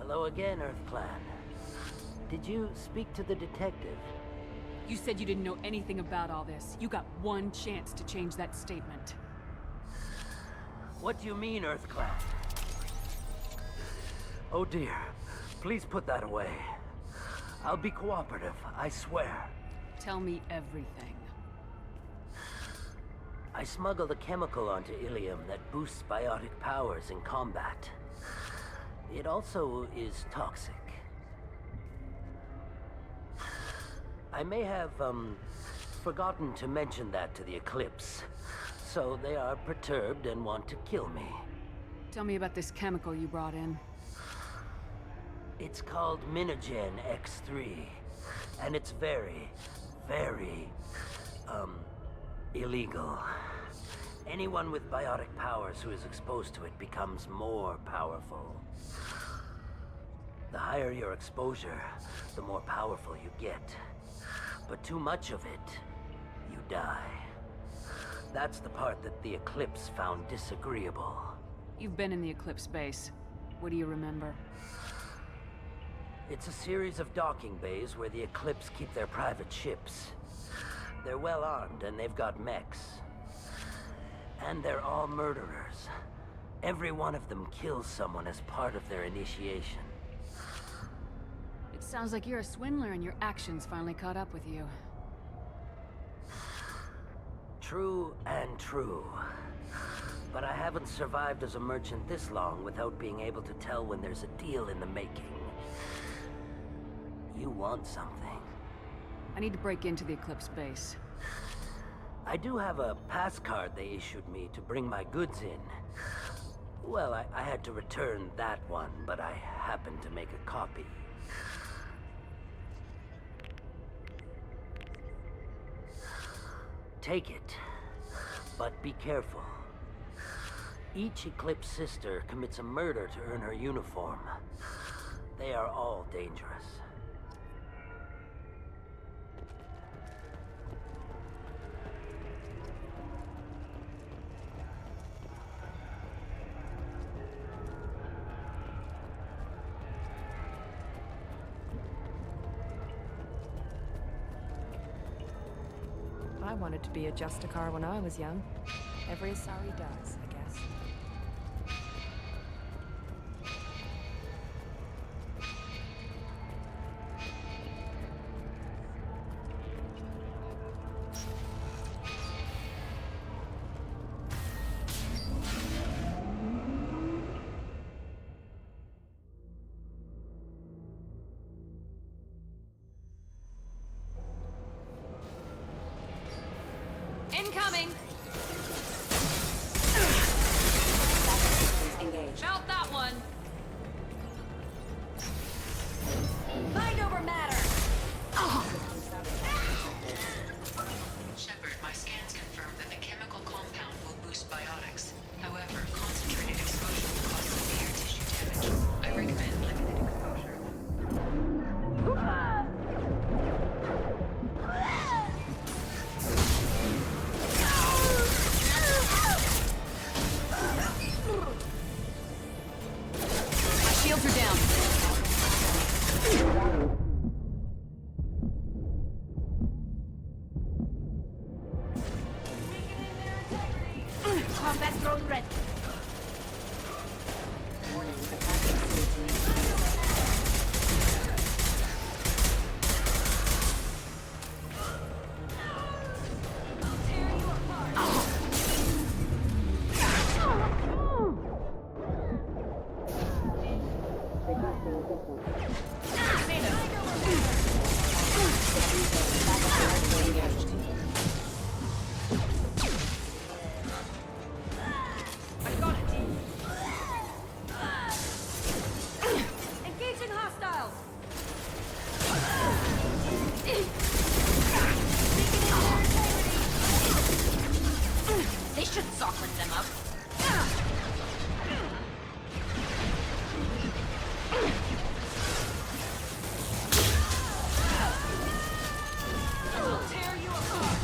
Hello again, Earth Clan. Did you speak to the detective? You said you didn't know anything about all this. You got one chance to change that statement. What do you mean, Earth Clan? Oh dear. Please put that away. I'll be cooperative, I swear. Tell me everything. I smuggled a chemical onto Ilium that boosts biotic powers in combat. It also is toxic. I may have, forgotten to mention that to the Eclipse. So they are perturbed and want to kill me. Tell me about this chemical you brought in. It's called Minogen X3. And it's very, very, illegal. Anyone with biotic powers who is exposed to it becomes more powerful. The higher your exposure, the more powerful you get. But too much of it, you die. That's the part that the Eclipse found disagreeable. You've been in the Eclipse base. What do you remember? It's a series of docking bays where the Eclipse keep their private ships. They're well armed and they've got mechs. And they're all murderers. Every one of them kills someone as part of their initiation. It sounds like you're a swindler and your actions finally caught up with you. True and true. But I haven't survived as a merchant this long without being able to tell when there's a deal in the making. You want something. I need to break into the Eclipse base. I do have a pass card they issued me to bring my goods in. Well, I had to return that one, but I happened to make a copy. Take it, but be careful. Each Eclipse sister commits a murder to earn her uniform. They are all dangerous. I wanted to be a Justicar when I was young. Every Asari does, I guess. Incoming! Felt that one! Mind over matter! Shepard, my scans confirm that the chemical compound will boost biotics. However, concentrated exposure will cause severe tissue damage. I recommend limited exposure. Shields are down. Combat drone ready. Engaging hostiles. They should soften them up. I'll tear you apart.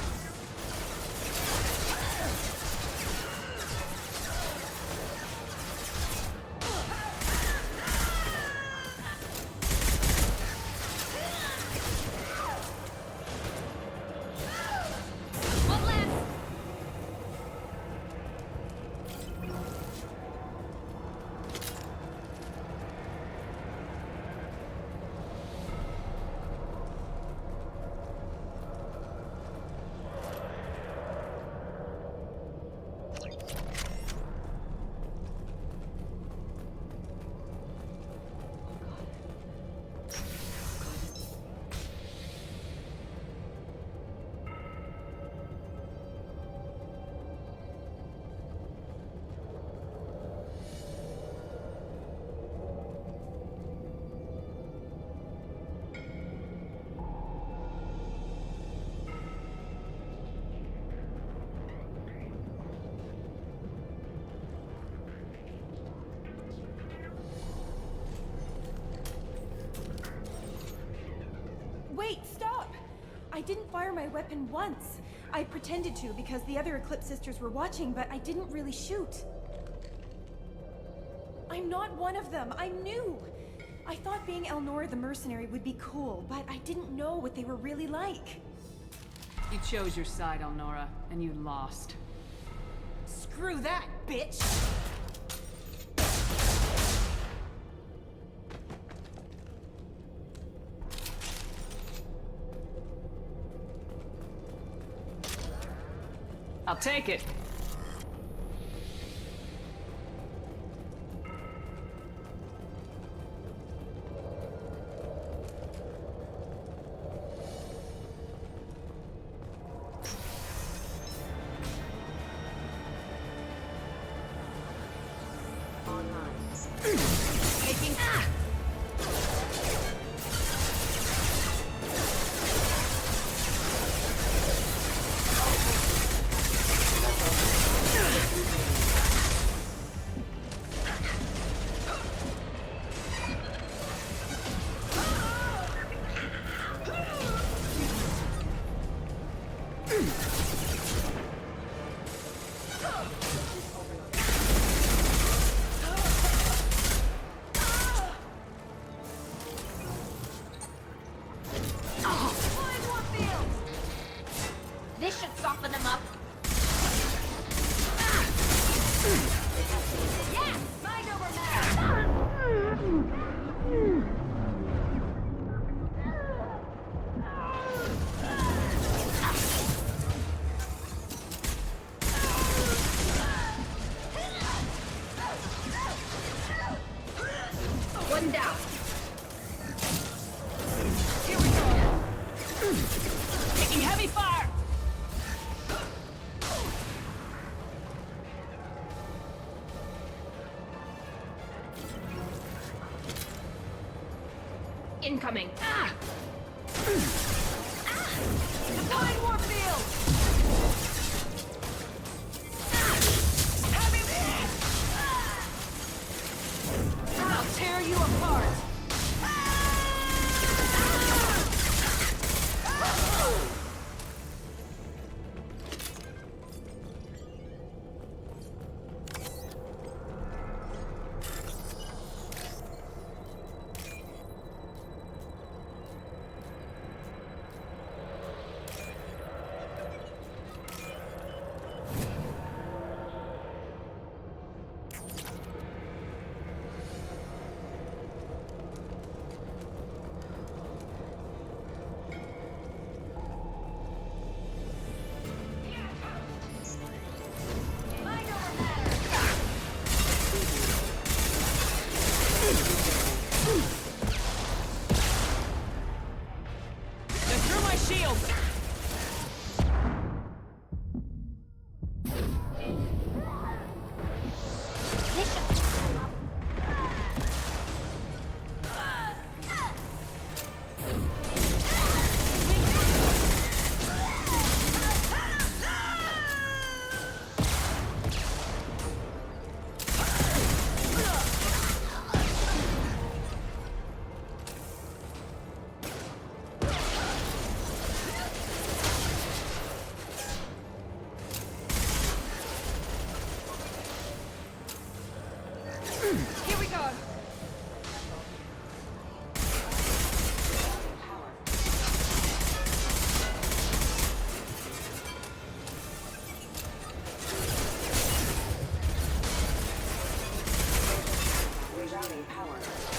didn't fire my weapon once. I pretended to because the other Eclipse sisters were watching, but I didn't really shoot. I'm not one of them. I'm new. I thought being Elnora the mercenary would be cool, but I didn't know what they were really like. You chose your side, Elnora, and you lost. Screw that, bitch! I'll take it. Taking This should soften them up. Yeah, mind over matter. One down. Here we go. Taking heavy fire. Incoming. Deploying warfield. Heavy. I'll tear you apart.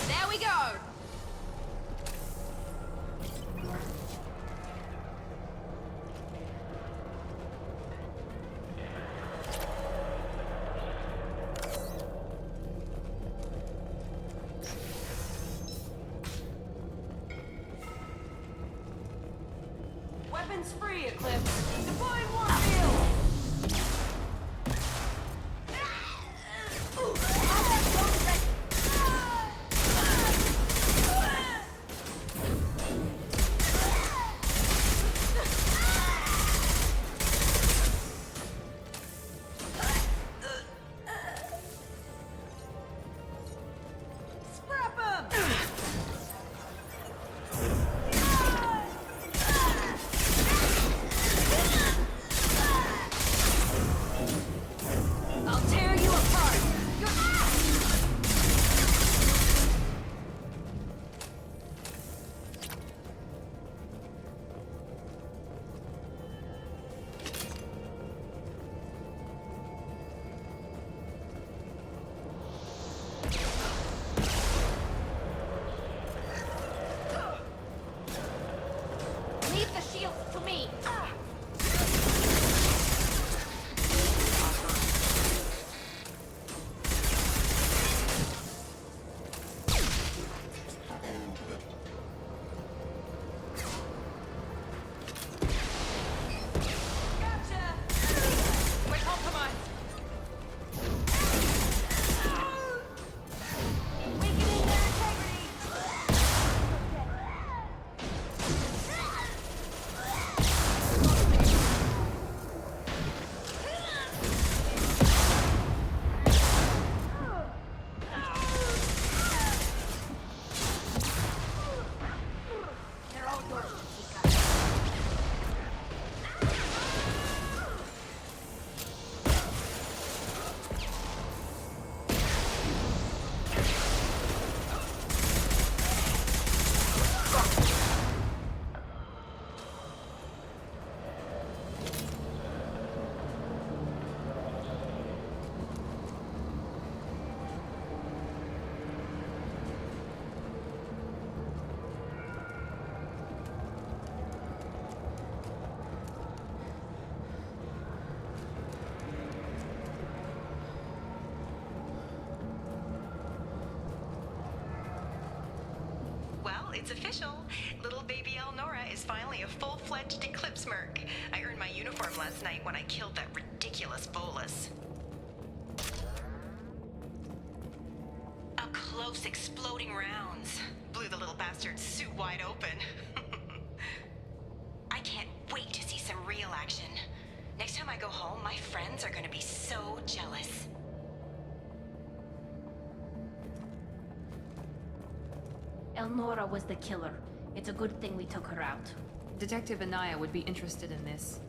There we go. Weapons free, Eclipse. Deploying warfield. Scrap 'em! it's official. Little baby Elnora is finally a full-fledged Eclipse merc. I earned my uniform last night when I killed that ridiculous bolus. Up close, exploding rounds. Blew the little bastard's suit wide open. I can't wait to see some real action. Next time I go home, my friends are gonna be so jealous. Elnora was the killer. It's a good thing we took her out. Detective Anaya would be interested in this.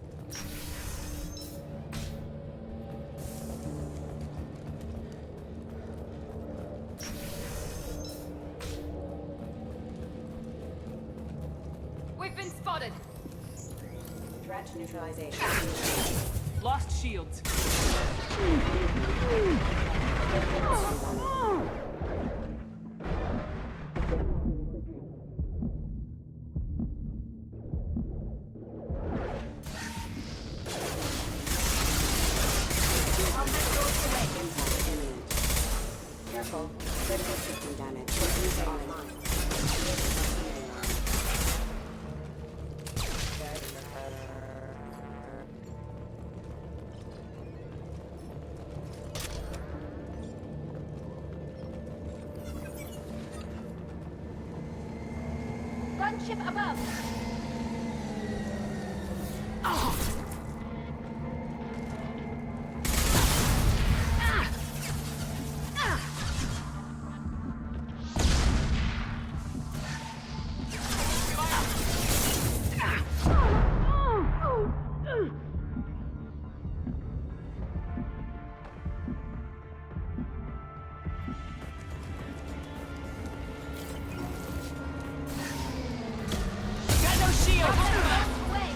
We've been spotted! Threat neutralization. Lost shields. Careful. Critical system damage. User online. Gunship above! Got no shield! Away!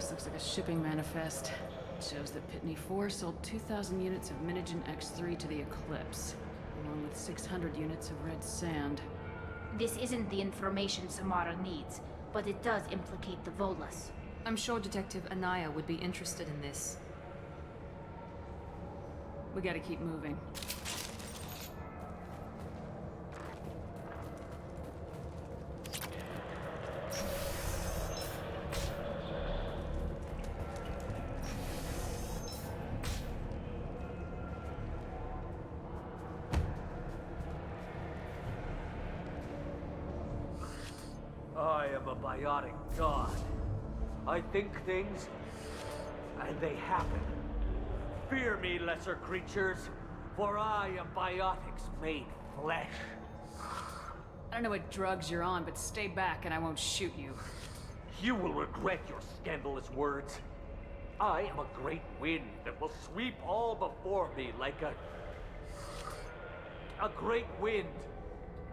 This looks like a shipping manifest. Shows that Pitney 4 sold 2,000 units of Minigen X3 to the Eclipse, along with 600 units of red sand. This isn't the information Samara needs, but it does implicate the Volas. I'm sure Detective Anaya would be interested in this. We gotta keep moving. I am a biotic god. I think things, and they happen. Fear me, lesser creatures, for I am biotics made flesh. I don't know what drugs you're on, but stay back and I won't shoot you. You will regret your scandalous words. I am a great wind that will sweep all before me like a great wind.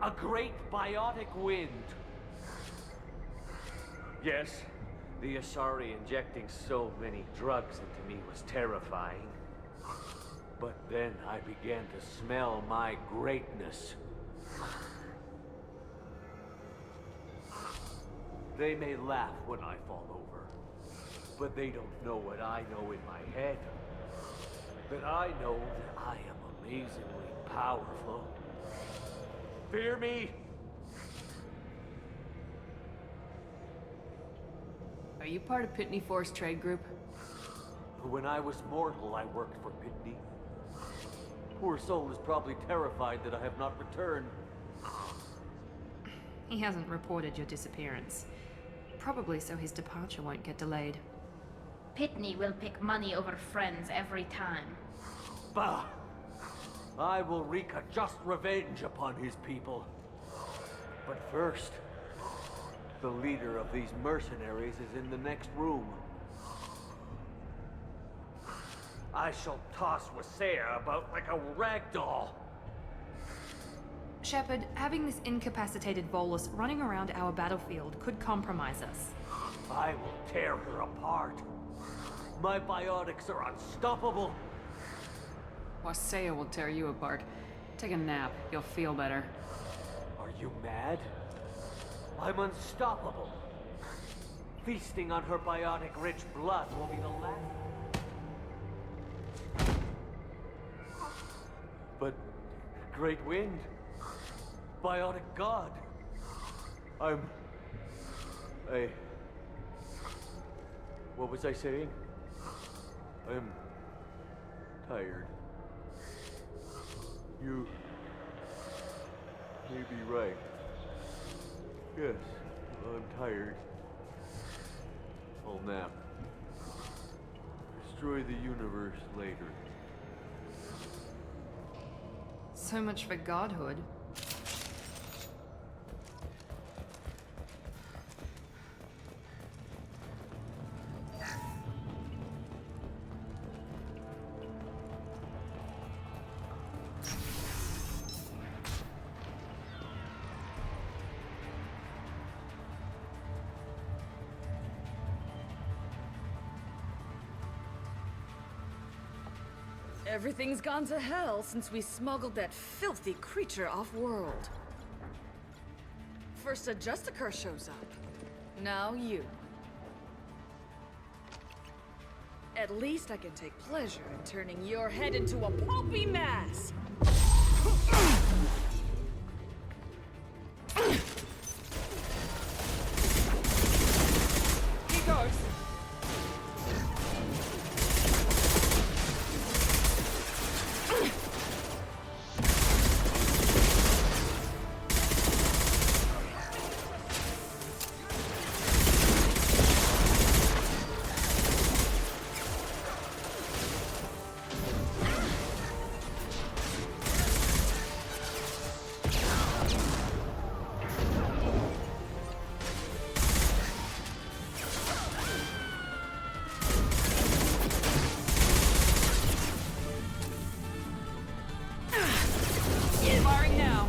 A great biotic wind. Yes, the Asari injecting so many drugs into me was terrifying. But then I began to smell my greatness. They may laugh when I fall over, but they don't know what I know in my head. That I know that I am amazingly powerful. Fear me? Are you part of Pitney 4's trade group? When I was mortal, I worked for Pitney. Poor soul is probably terrified that I have not returned. He hasn't reported your disappearance. Probably so his departure won't get delayed. Pitney will pick money over friends every time. Bah! I will wreak a just revenge upon his people. But first, the leader of these mercenaries is in the next room. I shall toss Wasea about like a rag doll. Shepard, having this incapacitated Volus running around our battlefield could compromise us. I will tear her apart. My biotics are unstoppable. Wasea will tear you apart. Take a nap. You'll feel better. Are you mad? I'm unstoppable. Feasting on her biotic-rich blood will be the last. But, Great Wind, biotic god, what was I saying? I'm tired. You may be right. Yes, I'm tired. I'll nap. Destroy the universe later. So much for godhood. Everything's gone to hell since we smuggled that filthy creature off-world. First a Justicar shows up. Now you. At least I can take pleasure in turning your head into a pulpy mass! Here goes! Firing now.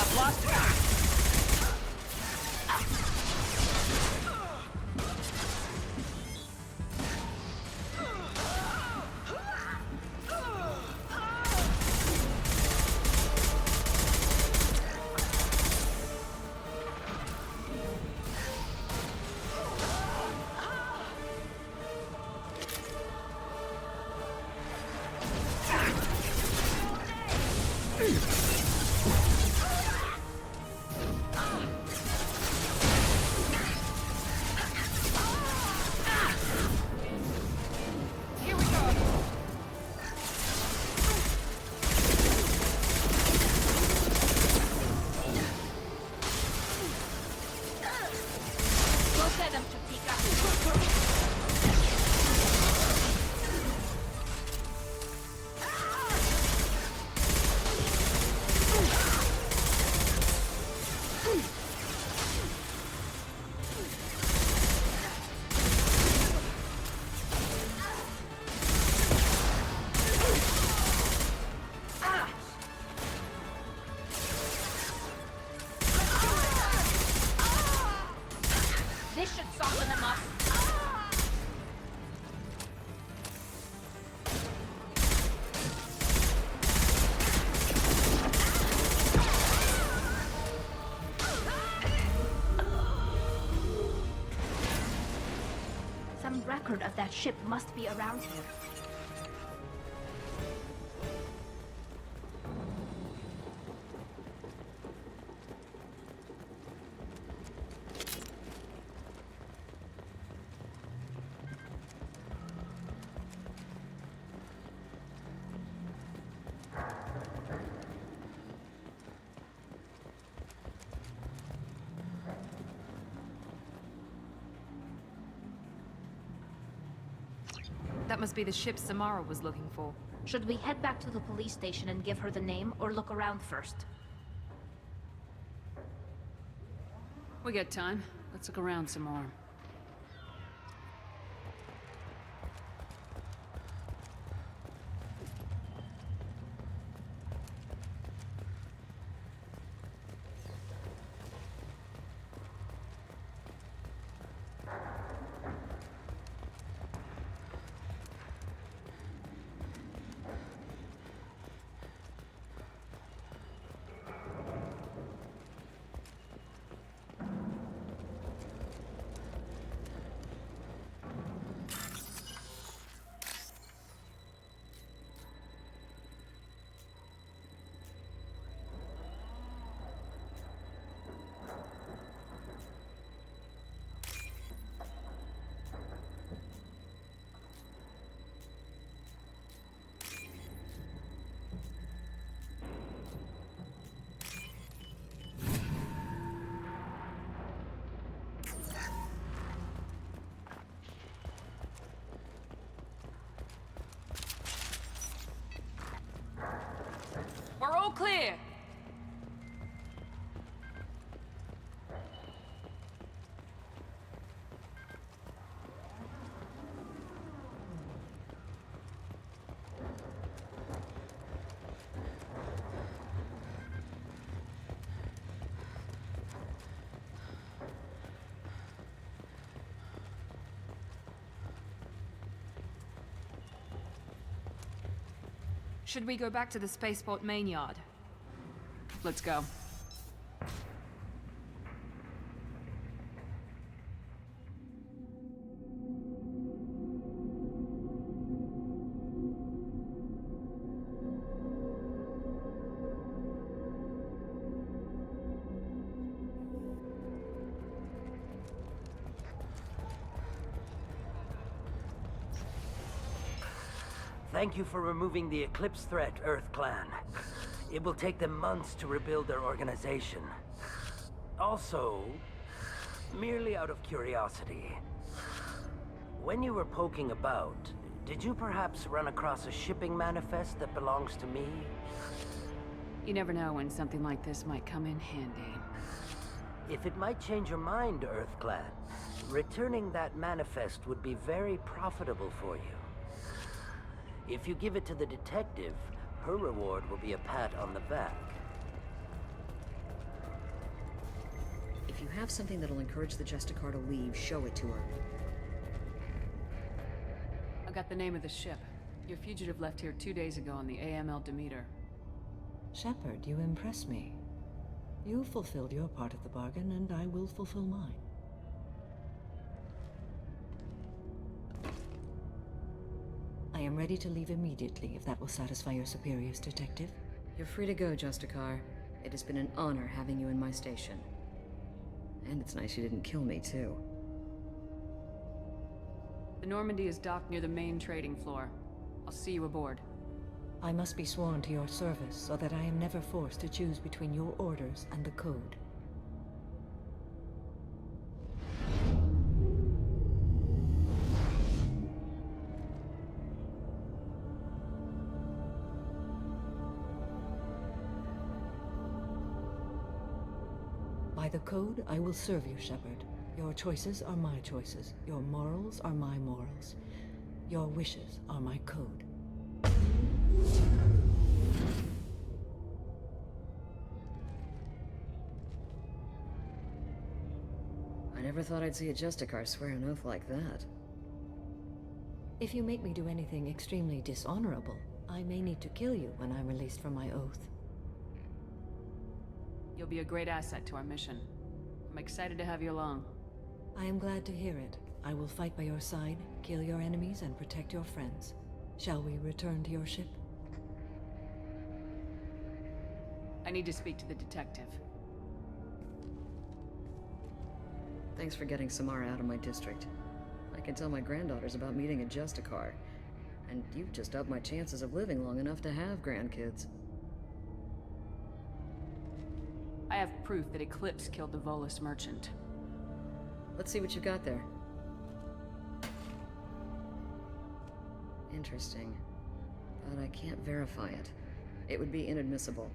I've lost Some record of that ship must be around here. That must be the ship Samara was looking for. Should we head back to the police station and give her the name, or look around first? We got time. Let's look around some more. We're all clear! Should we go back to the spaceport main yard? Let's go. Thank you for removing the Eclipse threat, Earth Clan. It will take them months to rebuild their organization. Also, merely out of curiosity, when you were poking about, did you perhaps run across a shipping manifest that belongs to me? You never know when something like this might come in handy. If it might change your mind, Earth Clan, returning that manifest would be very profitable for you. If you give it to the detective, her reward will be a pat on the back. If you have something that'll encourage the Justicar to leave, show it to her. I got the name of the ship. Your fugitive left here 2 days ago on the AML Demeter. Shepard, you impress me. You fulfilled your part of the bargain, and I will fulfill mine. I am ready to leave immediately, if that will satisfy your superiors, Detective. You're free to go, Justicar. It has been an honor having you in my station. And it's nice you didn't kill me, too. The Normandy is docked near the main trading floor. I'll see you aboard. I must be sworn to your service so that I am never forced to choose between your orders and the Code. By the Code, I will serve you, Shepard. Your choices are my choices. Your morals are my morals. Your wishes are my code. I never thought I'd see a Justicar swear an oath like that. If you make me do anything extremely dishonorable, I may need to kill you when I'm released from my oath. You'll be a great asset to our mission. I'm excited to have you along. I am glad to hear it. I will fight by your side, kill your enemies, and protect your friends. Shall we return to your ship? I need to speak to the detective. Thanks for getting Samara out of my district. I can tell my granddaughters about meeting a Justicar. And you've just upped my chances of living long enough to have grandkids. I have proof that Eclipse killed the Volus merchant. Let's see what you got there. Interesting. But I can't verify it. It would be inadmissible.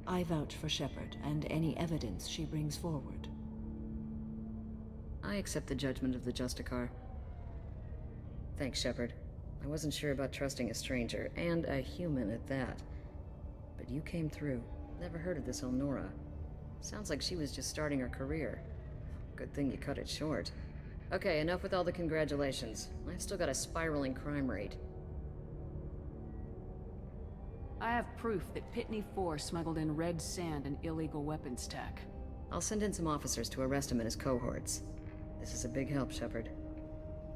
I vouch for Shepard and any evidence she brings forward. I accept the judgment of the Justicar. Thanks, Shepard. I wasn't sure about trusting a stranger, and a human at that. But you came through. Never heard of this Elnora. Sounds like she was just starting her career. Good thing you cut it short. Okay, enough with all the congratulations. I've still got a spiraling crime rate. I have proof that Pitney 4 smuggled in red sand and illegal weapons tech. I'll send in some officers to arrest him and his cohorts. This is a big help, Shepard.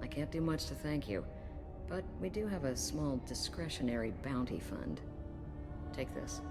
I can't do much to thank you, but we do have a small discretionary bounty fund. Take this.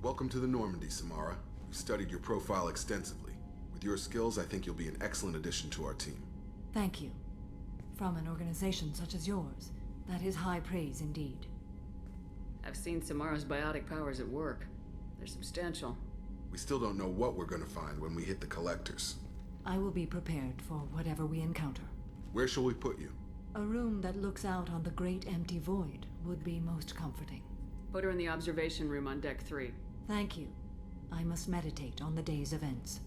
Welcome to the Normandy, Samara. We've studied your profile extensively. With your skills, I think you'll be an excellent addition to our team. Thank you. From an organization such as yours, that is high praise indeed. I've seen Samara's biotic powers at work. They're substantial. We still don't know what we're going to find when we hit the collectors. I will be prepared for whatever we encounter. Where shall we put you? A room that looks out on the great empty void would be most comforting. Put her in the observation room on deck 3. Thank you. I must meditate on the day's events.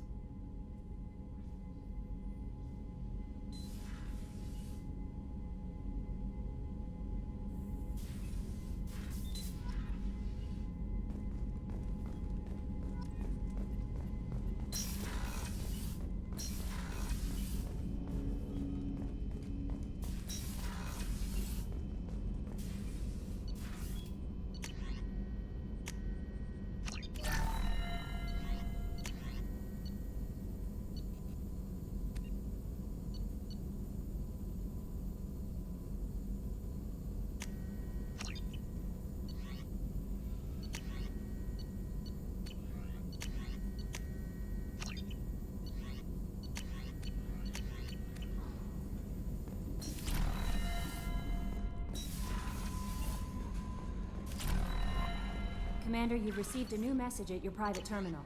Commander, you've received a new message at your private terminal.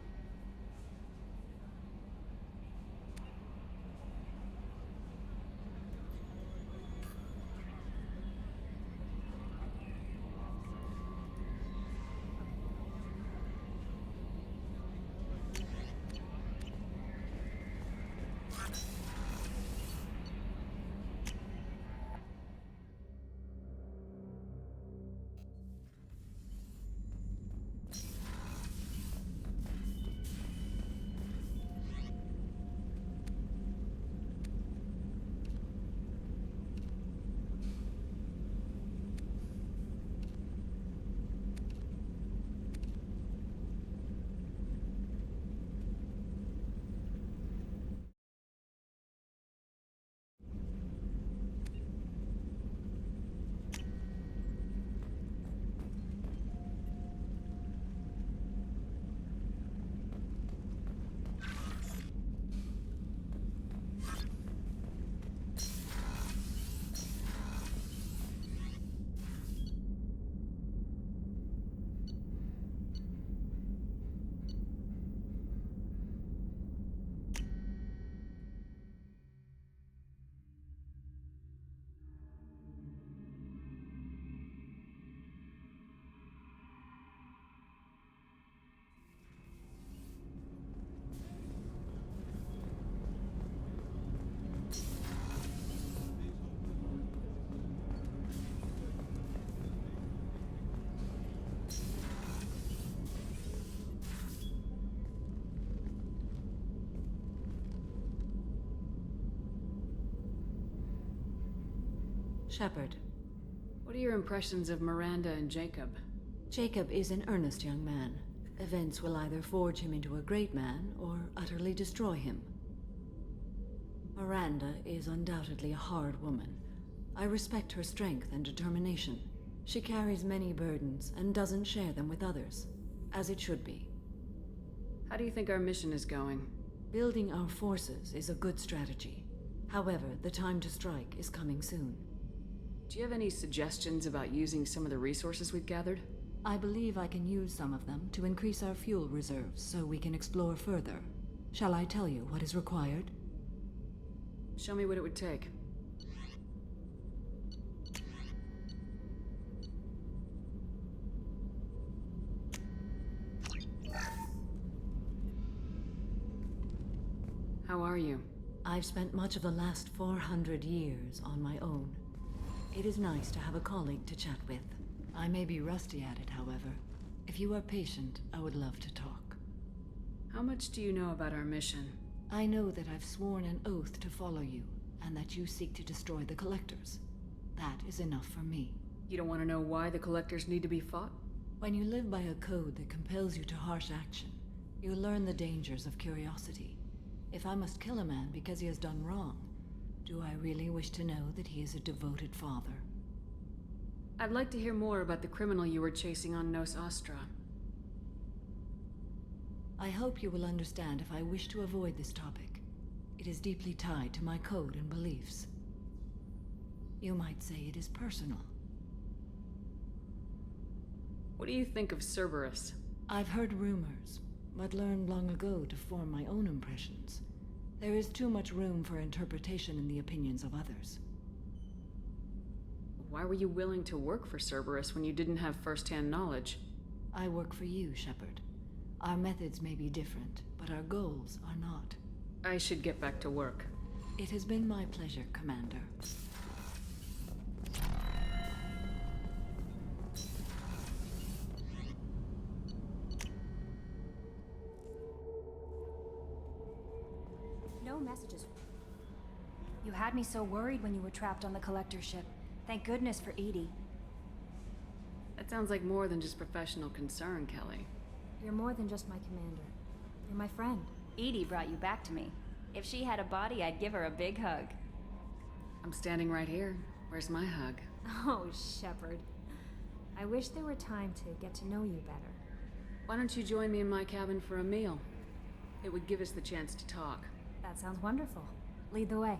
Shepard. What are your impressions of Miranda and Jacob? Jacob is an earnest young man. Events will either forge him into a great man or utterly destroy him. Miranda is undoubtedly a hard woman. I respect her strength and determination. She carries many burdens and doesn't share them with others, as it should be. How do you think our mission is going? Building our forces is a good strategy. However, the time to strike is coming soon. Do you have any suggestions about using some of the resources we've gathered? I believe I can use some of them to increase our fuel reserves so we can explore further. Shall I tell you what is required? Show me what it would take. How are you? I've spent much of the last 400 years on my own. It is nice to have a colleague to chat with. I may be rusty at it, however. If you are patient, I would love to talk. How much do you know about our mission? I know that I've sworn an oath to follow you, and that you seek to destroy the Collectors. That is enough for me. You don't want to know why the Collectors need to be fought? When you live by a code that compels you to harsh action, you learn the dangers of curiosity. If I must kill a man because he has done wrong, do I really wish to know that he is a devoted father? I'd like to hear more about the criminal you were chasing on Nos Astra. I hope you will understand if I wish to avoid this topic. It is deeply tied to my code and beliefs. You might say it is personal. What do you think of Cerberus? I've heard rumors, but learned long ago to form my own impressions. There is too much room for interpretation in the opinions of others. Why were you willing to work for Cerberus when you didn't have first-hand knowledge? I work for you, Shepard. Our methods may be different, but our goals are not. I should get back to work. It has been my pleasure, Commander. No messages. You had me so worried when you were trapped on the Collector ship. Thank goodness for Edie. That sounds like more than just professional concern, Kelly. You're more than just my commander. You're my friend. Edie brought you back to me. If she had a body, I'd give her a big hug. I'm standing right here. Where's my hug? Oh, Shepard. I wish there were time to get to know you better. Why don't you join me in my cabin for a meal? It would give us the chance to talk. That sounds wonderful. Lead the way.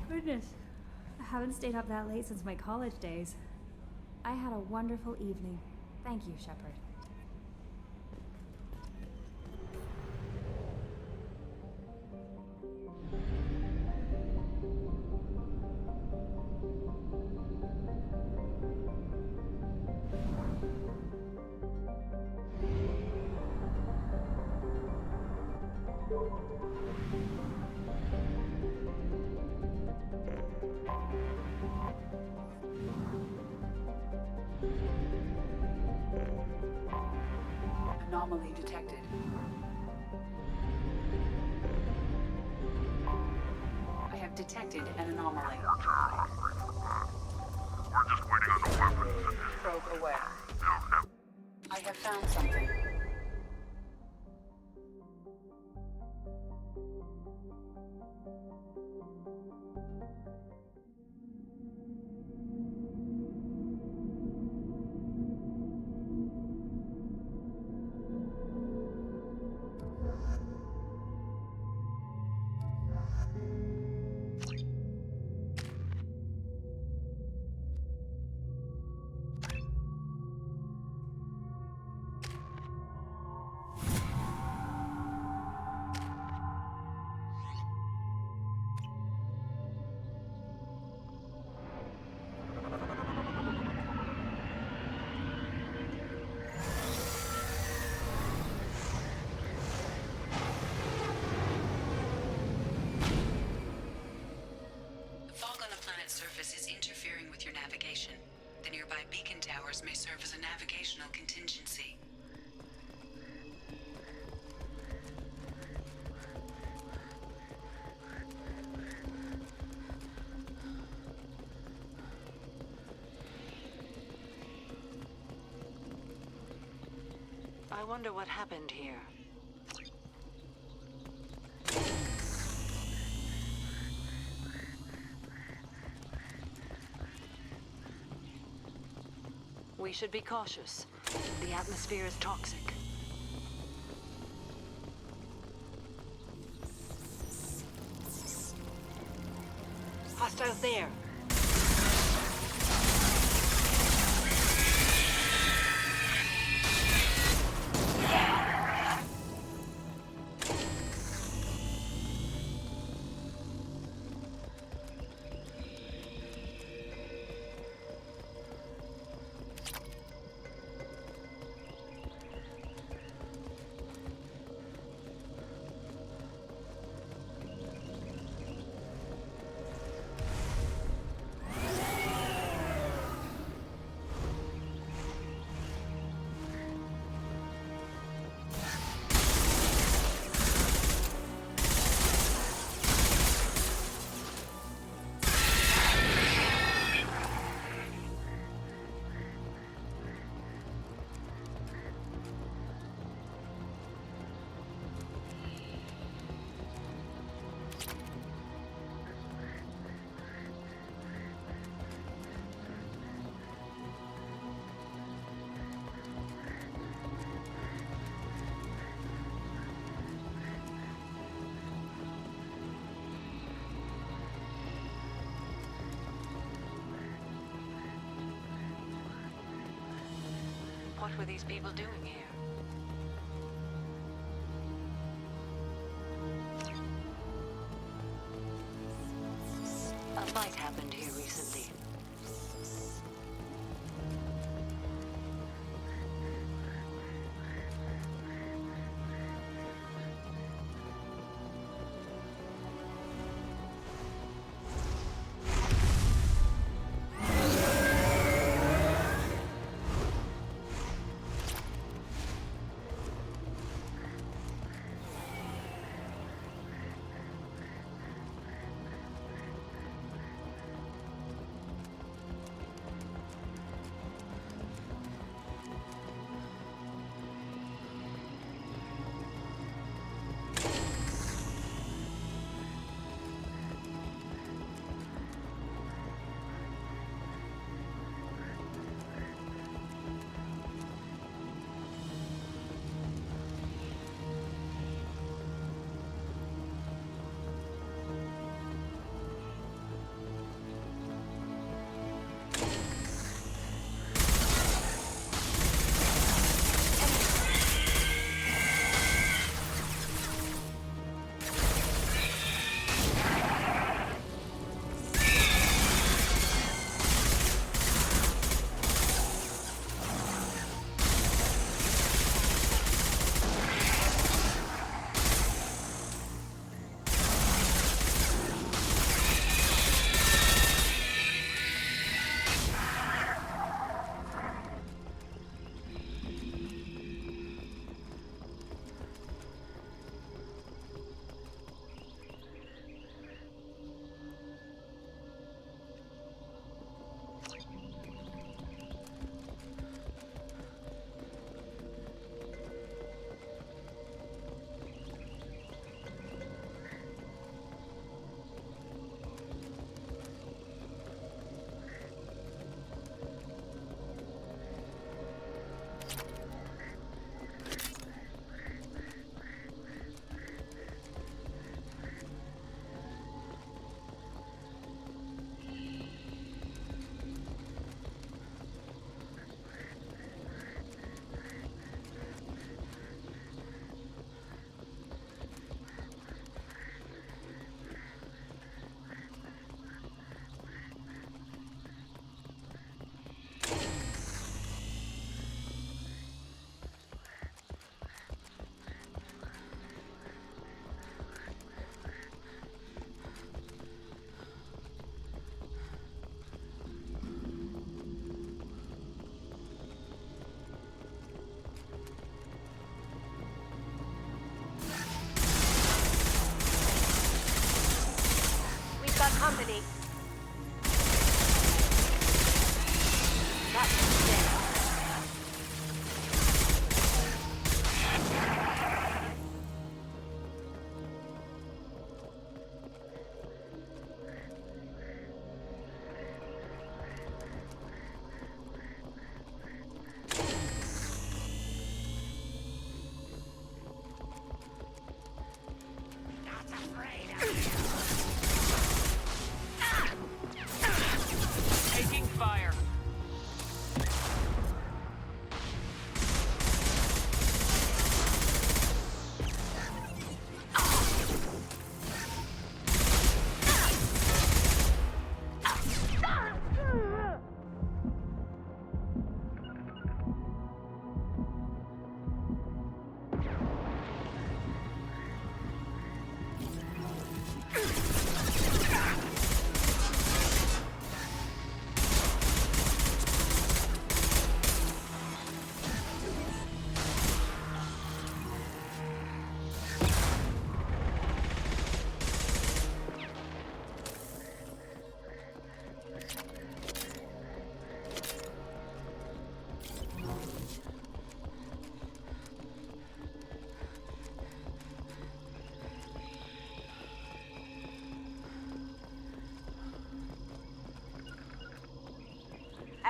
Goodness. I haven't stayed up that late since my college days. I had a wonderful evening. Thank you, Shepard. Anomaly detected. I have detected an anomaly. We're just waiting on the weapons. Probe away. I have found something. Surface is interfering with your navigation. The nearby beacon towers may serve as a navigational contingency. I wonder what happened here. We should be cautious. The atmosphere is toxic. Hostiles there. What were these people doing here? A fight happened here recently. company. That's dead.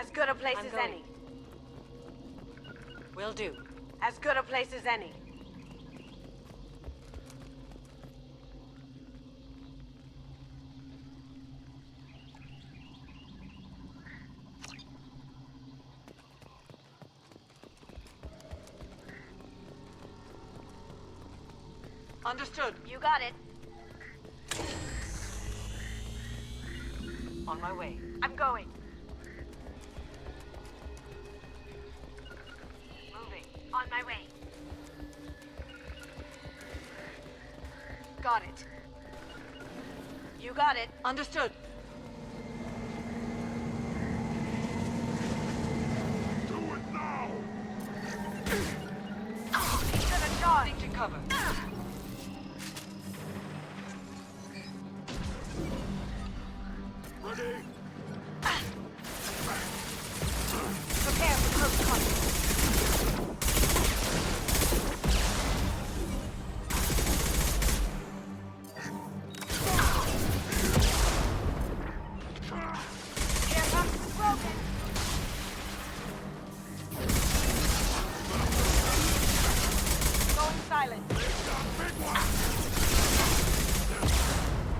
As good a place I'm as going. any. Will do. As good a place as any. Understood. You got it. On my way. I'm going. Moving. On my way. Got it. You got it. Understood. Do it now! He's gonna charge. Moving to cover. Ready? Prepare for close contact. Here comes the broken. Going silent.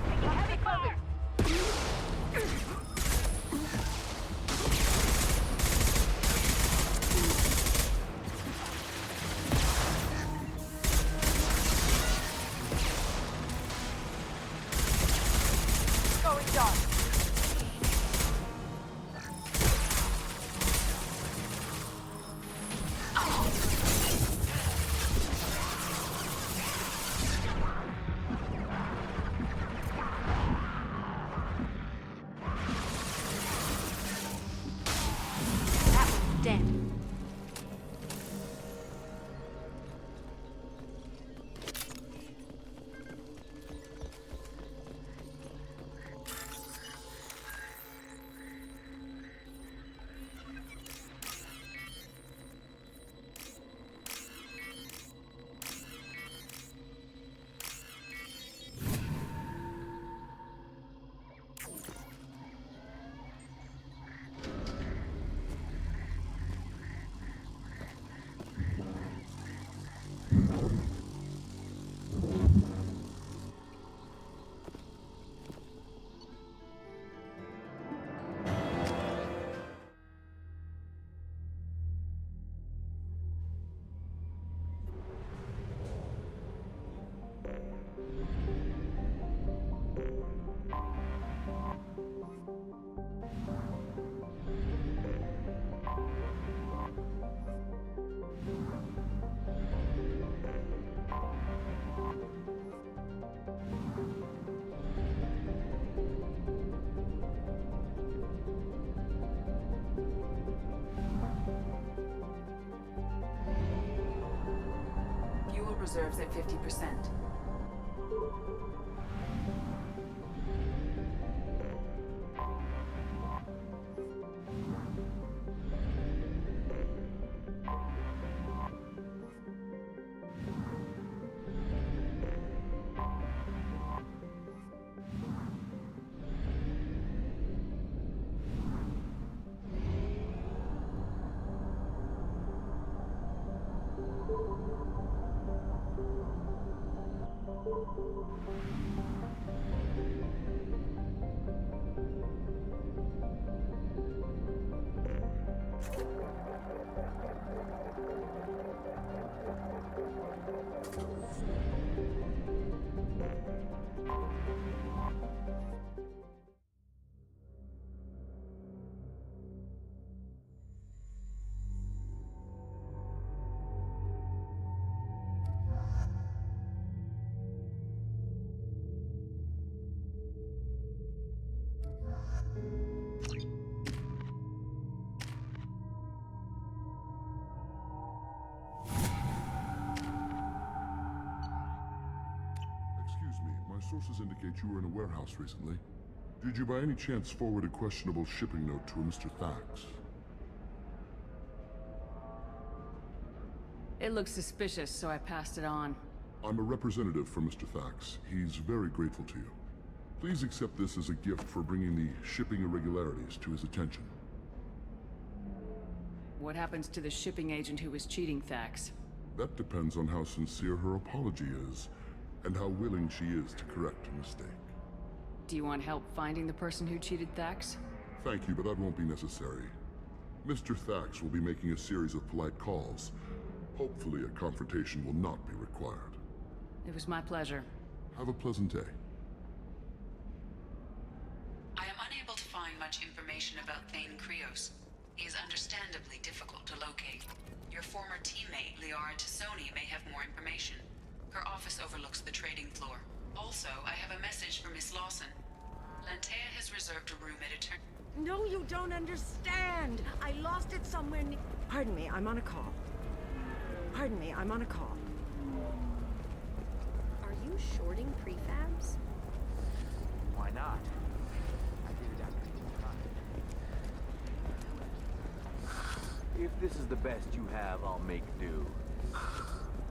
Taking heavy fire. Going dark. That one's dead. Fuel reserves at 50%. Sources indicate you were in a warehouse recently. Did you by any chance forward a questionable shipping note to a Mr. Thax? It looked suspicious, so I passed it on. I'm a representative for Mr. Thax. He's very grateful to you. Please accept this as a gift for bringing the shipping irregularities to his attention. What happens to the shipping agent who was cheating Thax? That depends on how sincere her apology is, and how willing she is to correct a mistake. Do you want help finding the person who cheated Thax? Thank you, but that won't be necessary. Mr. Thax will be making a series of polite calls. Hopefully a confrontation will not be required. It was my pleasure. Have a pleasant day. I am unable to find much information about Thane Krios. He is understandably difficult to locate. Your former teammate, Liara Tassoni, may have more information. Her office overlooks the trading floor. Also, I have a message for Miss Lawson. Lantea has reserved a room at No, you don't understand. I lost it somewhere near... Pardon me, I'm on a call. Pardon me, I'm on a call. Are you shorting prefabs? Why not? I did it after you. If this is the best you have, I'll make do.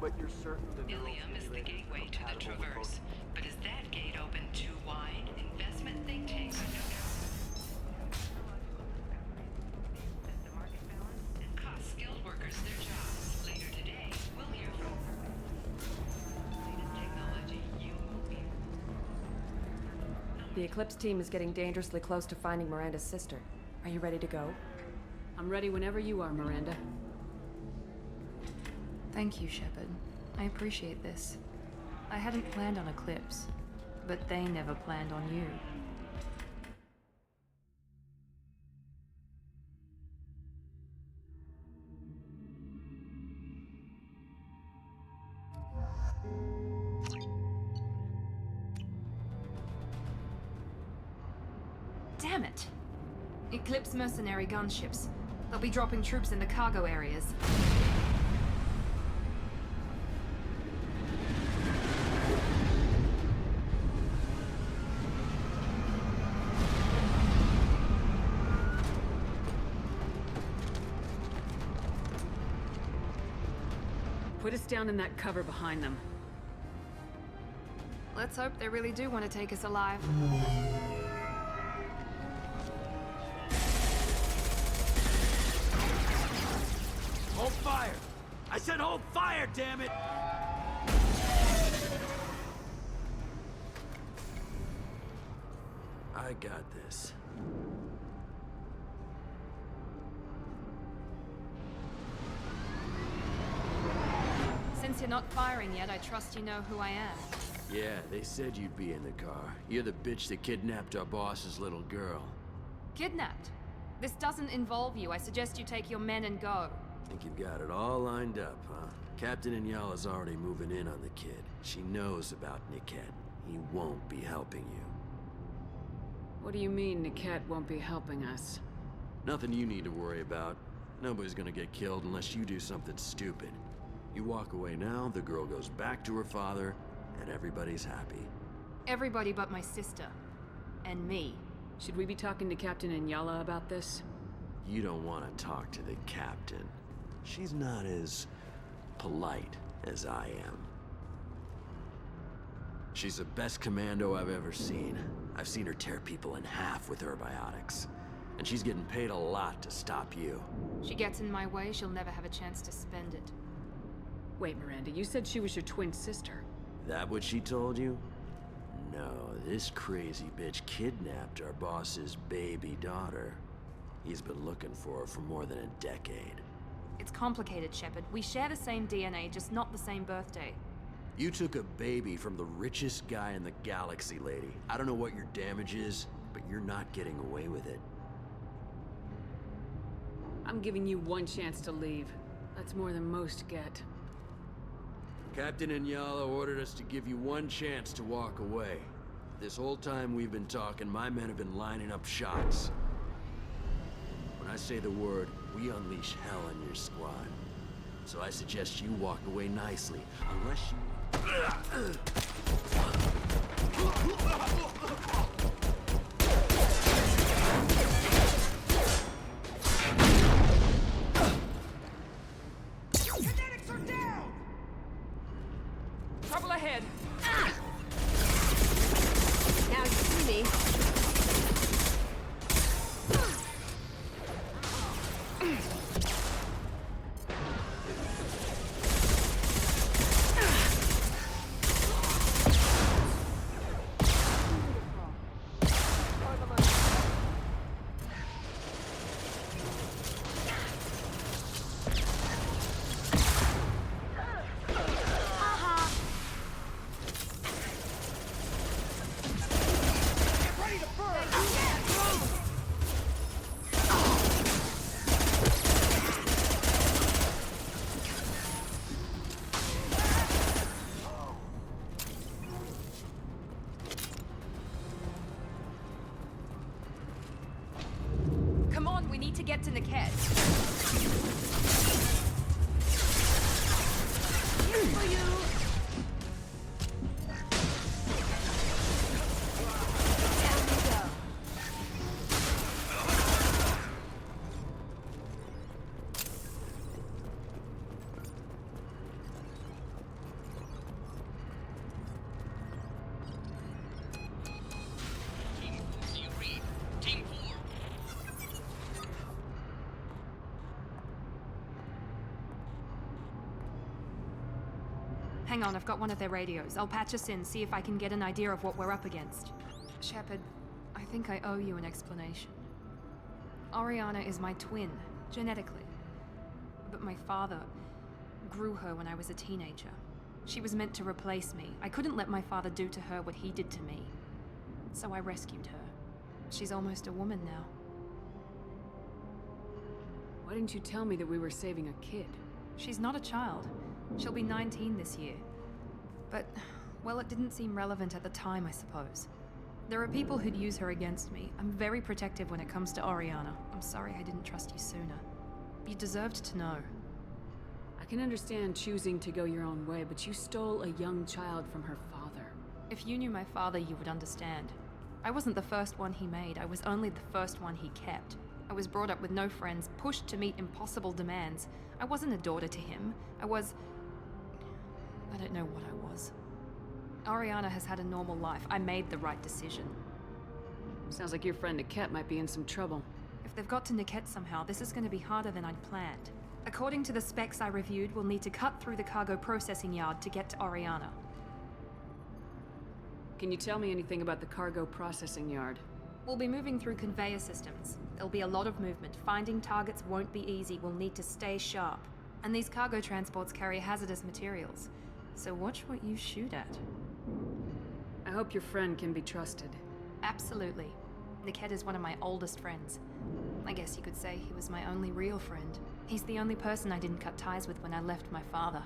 But you're certain the Ilium is the gateway to the Traverse. But is that gate open too wide? Investment think tanks are no doubt. The market balance and cost skilled workers their jobs. Later today, we'll hear from latest technology you will be. The Eclipse team is getting dangerously close to finding Miranda's sister. Are you ready to go? I'm ready whenever you are, Miranda. Thank you, Shepard. I appreciate this. I hadn't planned on Eclipse, but they never planned on you. Damn it! Eclipse mercenary gunships. They'll be dropping troops in the cargo areas. Put us down in that cover behind them. Let's hope they really do want to take us alive. Hold fire! I said hold fire, damn it! I got this. Since you're not firing yet, I trust you know who I am. Yeah, they said you'd be in the car. You're the bitch that kidnapped our boss's little girl. Kidnapped? This doesn't involve you. I suggest you take your men and go. Think you've got it all lined up, huh? Captain Inyala's already moving in on the kid. She knows about Niket. He won't be helping you. What do you mean Niket won't be helping us? Nothing you need to worry about. Nobody's gonna get killed unless you do something stupid. You walk away now, the girl goes back to her father, and everybody's happy. Everybody but my sister. And me. Should we be talking to Captain Inyala about this? You don't want to talk to the captain. She's not as polite as I am. She's the best commando I've ever seen. I've seen her tear people in half with her biotics. And she's getting paid a lot to stop you. She gets in my way, she'll never have a chance to spend it. Wait, Miranda, you said she was your twin sister. That what she told you? No, this crazy bitch kidnapped our boss's baby daughter. He's been looking for her for more than a decade. It's complicated, Shepard. We share the same DNA, just not the same birthday. You took a baby from the richest guy in the galaxy, lady. I don't know what your damage is, but you're not getting away with it. I'm giving you one chance to leave. That's more than most get. Captain Inyala ordered us to give you one chance to walk away. This whole time we've been talking, my men have been lining up shots. When I say the word, we unleash hell on your squad. So I suggest you walk away nicely, unless you... Kinetics are down! Trouble ahead! Now you see me. need to get to Niket. Here for you! Hang on, I've got one of their radios. I'll patch us in, see if I can get an idea of what we're up against. Shepard, I think I owe you an explanation. Oriana is my twin, genetically. But my father grew her when I was a teenager. She was meant to replace me. I couldn't let my father do to her what he did to me. So I rescued her. She's almost a woman now. Why didn't you tell me that we were saving a kid? She's not a child. She'll be 19 this year. But, well, it didn't seem relevant at the time, I suppose. There are people who'd use her against me. I'm very protective when it comes to Oriana. I'm sorry I didn't trust you sooner. You deserved to know. I can understand choosing to go your own way, but you stole a young child from her father. If you knew my father, you would understand. I wasn't the first one he made. I was only the first one he kept. I was brought up with no friends, pushed to meet impossible demands. I wasn't a daughter to him. I don't know what I was. Oriana has had a normal life. I made the right decision. Sounds like your friend Niket might be in some trouble. If they've got to Niket somehow, this is going to be harder than I'd planned. According to the specs I reviewed, we'll need to cut through the cargo processing yard to get to Oriana. Can you tell me anything about the cargo processing yard? We'll be moving through conveyor systems. There'll be a lot of movement. Finding targets won't be easy. We'll need to stay sharp. And these cargo transports carry hazardous materials. So watch what you shoot at. I hope your friend can be trusted. Absolutely. Niket is one of my oldest friends. I guess you could say he was my only real friend. He's the only person I didn't cut ties with when I left my father.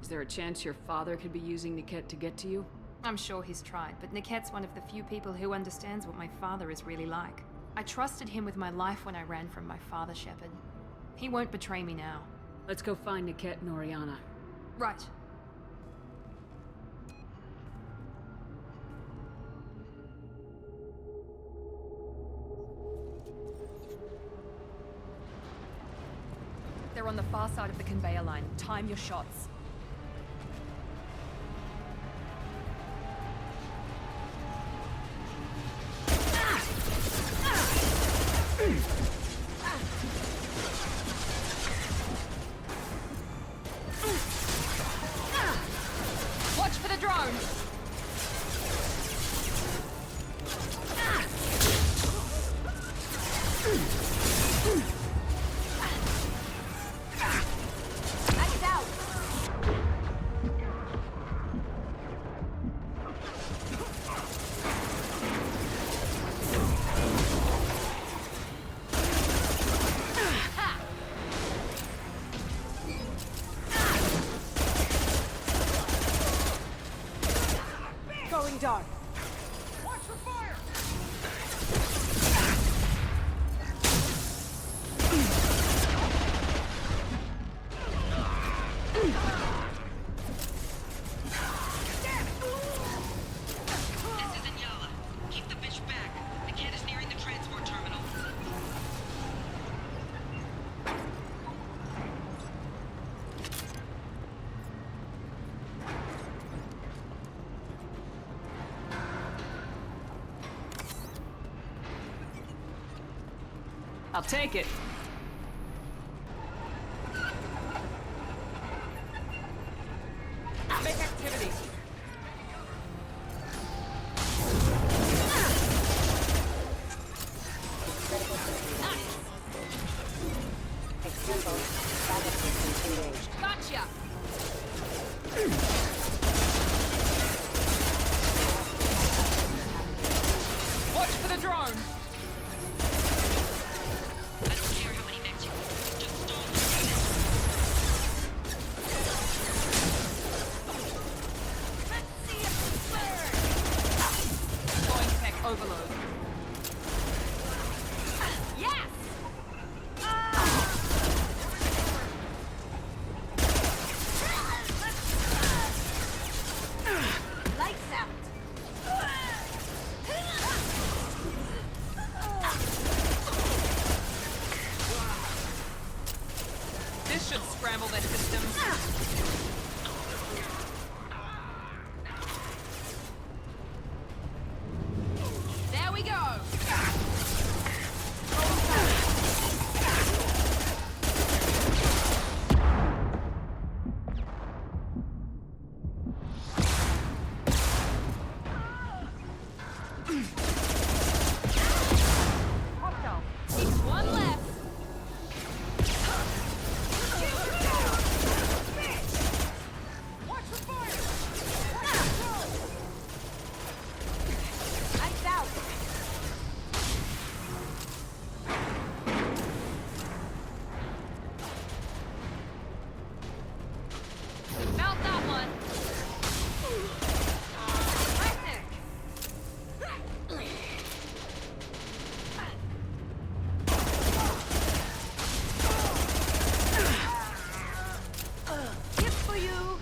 Is there a chance your father could be using Niket to get to you? I'm sure he's tried, but Niket's one of the few people who understands what my father is really like. I trusted him with my life when I ran from my father, Shepard. He won't betray me now. Let's go find Niket and Oriana. Right. They're on the far side of the conveyor line. Time your shots. Watch for the drone! Act out! Going dark. Watch for fire! This is Inyala. Keep the bitch back. The kid is nearing the transport terminal. I'll take it. Make activity. Example, backup systems engaged. Gotcha! Watch for the drone. I don't care how many necks you want. Just stall the Let's see if it's burns. Going tech overload. Yeah! we go! One left. Watch the fire! Lights out. Felt that one. Classic. Gift for you!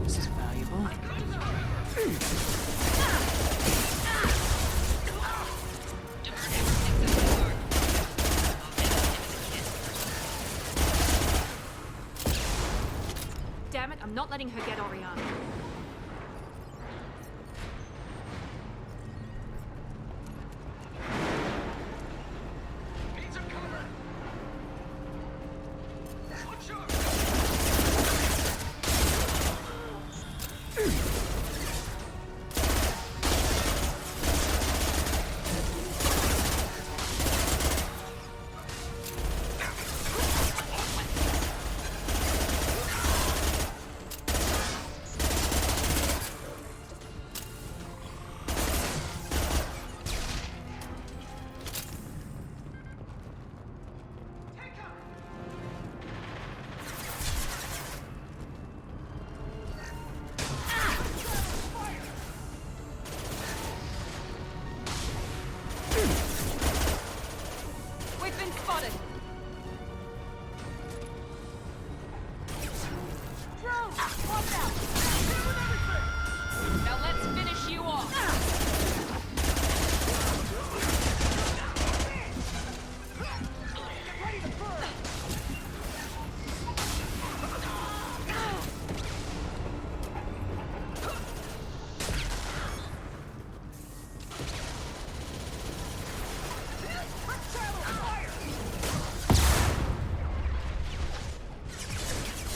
This is valuable. Damn it, I'm not letting her get Oriana. We've been spotted. Drones! Watch out! Now let's finish you off. Get ready to burn!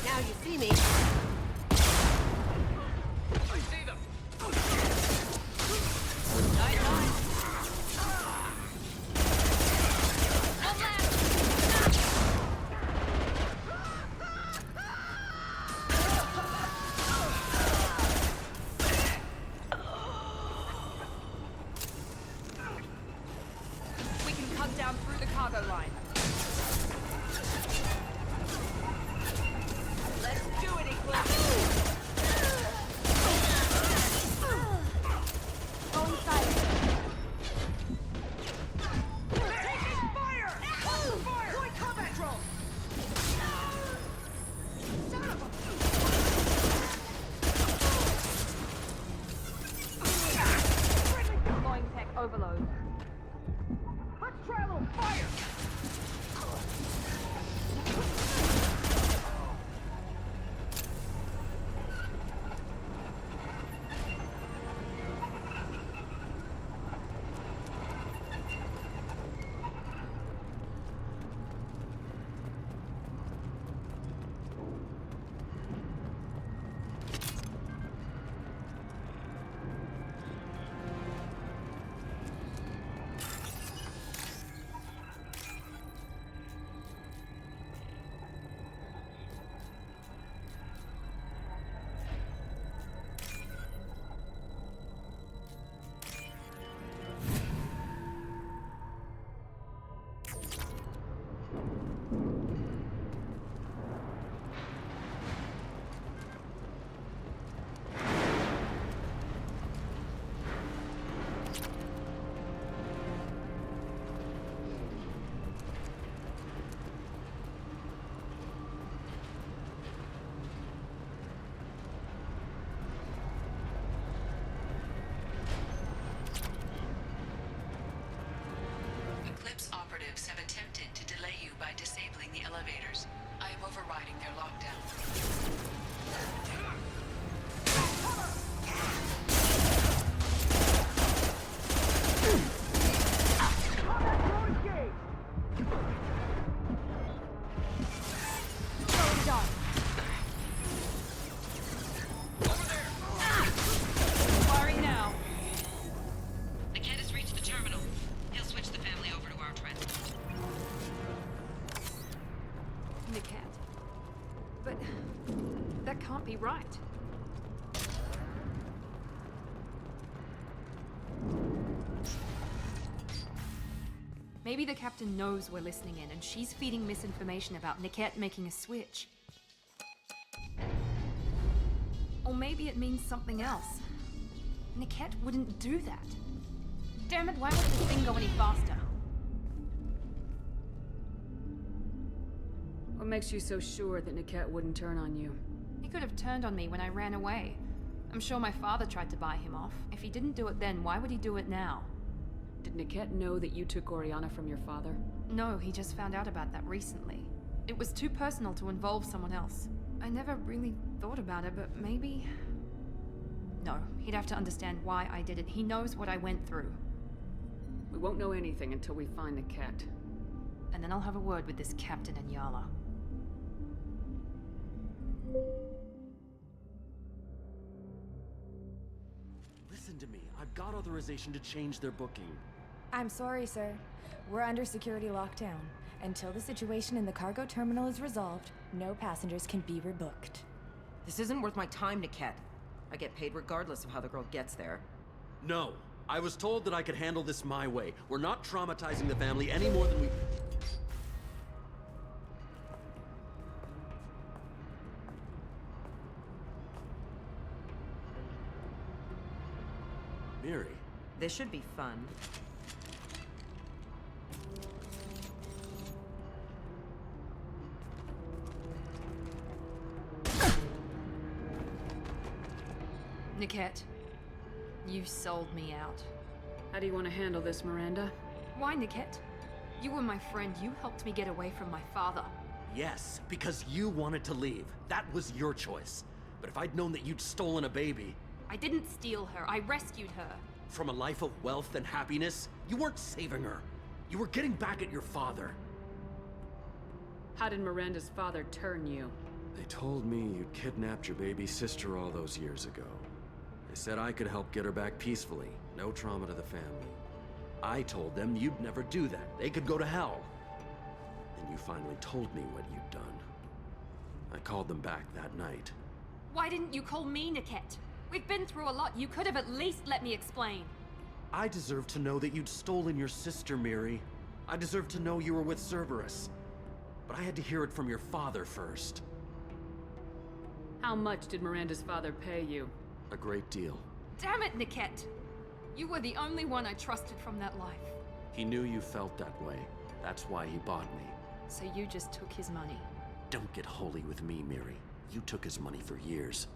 Now you see me. I see them. One left. We can cut down through the cargo line. Let's do it, Eclipse. Going silent. Taking fire! Fire! Point combat drone! Son of a... Deploying tech overload. Let's try a little fire! elevators. I am overriding their lockdown. Right. Maybe the captain knows we're listening in and she's feeding misinformation about Niket making a switch. Or maybe it means something else. Niket wouldn't do that. Damn it, why won't this thing go any faster? What makes you so sure that Niket wouldn't turn on you? He could have turned on me when I ran away. I'm sure my father tried to buy him off. If he didn't do it then, why would he do it now? Did Niket know that you took Oriana from your father? No, he just found out about that recently. It was too personal to involve someone else. I never really thought about it, but maybe... No, he'd have to understand why I did it. He knows what I went through. We won't know anything until we find Niket. And then I'll have a word with this captain and Yala. Listen to me. I've got authorization to change their booking. I'm sorry, sir. We're under security lockdown. Until the situation in the cargo terminal is resolved, no passengers can be rebooked. This isn't worth my time, Niket. I get paid regardless of how the girl gets there. No. I was told that I could handle this my way. We're not traumatizing the family any more than we... Miri. This should be fun. Niket, you sold me out. How do you want to handle this, Miranda? Why, Niket? You were my friend. You helped me get away from my father. Yes, because you wanted to leave. That was your choice. But if I'd known that you'd stolen a baby... I didn't steal her. I rescued her. From a life of wealth and happiness, you weren't saving her. You were getting back at your father. How did Miranda's father turn you? They told me you'd kidnapped your baby sister all those years ago. They said I could help get her back peacefully. No trauma to the family. I told them you'd never do that. They could go to hell. Then you finally told me what you'd done. I called them back that night. Why didn't you call me, Niket? We've been through a lot. You could have at least let me explain. I deserve to know that you'd stolen your sister, Miri. I deserve to know you were with Cerberus. But I had to hear it from your father first. How much did Miranda's father pay you? A great deal. Damn it, Niket! You were the only one I trusted from that life. He knew you felt that way. That's why he bought me. So you just took his money? Don't get holy with me, Miri. You took his money for years.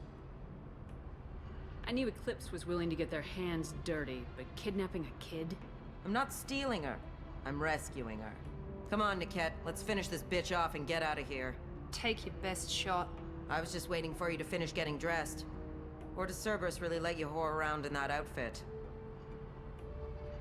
I knew Eclipse was willing to get their hands dirty, but kidnapping a kid? I'm not stealing her. I'm rescuing her. Come on, Niket. Let's finish this bitch off and get out of here. Take your best shot. I was just waiting for you to finish getting dressed. Or does Cerberus really let you whore around in that outfit?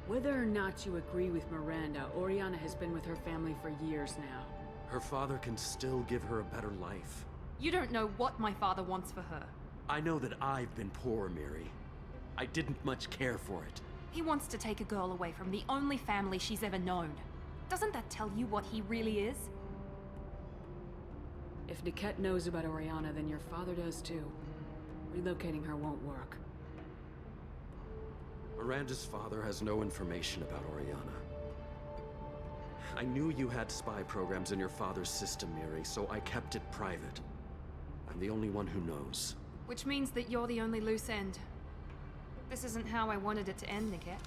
Whether or not you agree with Miranda, Oriana has been with her family for years now. Her father can still give her a better life. You don't know what my father wants for her. I know that I've been poor, Miri. I didn't much care for it. He wants to take a girl away from the only family she's ever known. Doesn't that tell you what he really is? If Niket knows about Oriana, then your father does too. Relocating her won't work. Miranda's father has no information about Oriana. I knew you had spy programs in your father's system, Miri, so I kept it private. I'm the only one who knows. Which means that you're the only loose end. This isn't how I wanted it to end, Niket.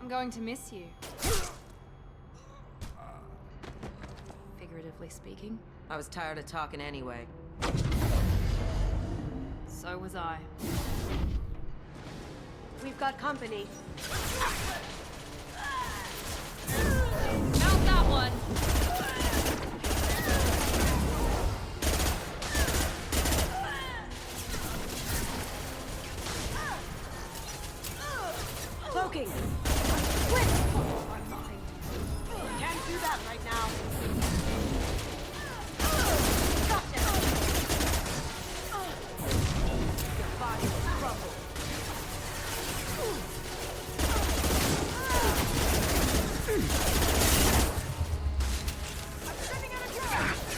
I'm going to miss you. Figuratively speaking. I was tired of talking anyway. So was I. We've got company. Mount that one! that right now. Your body will crumble. I'm sending out a drone!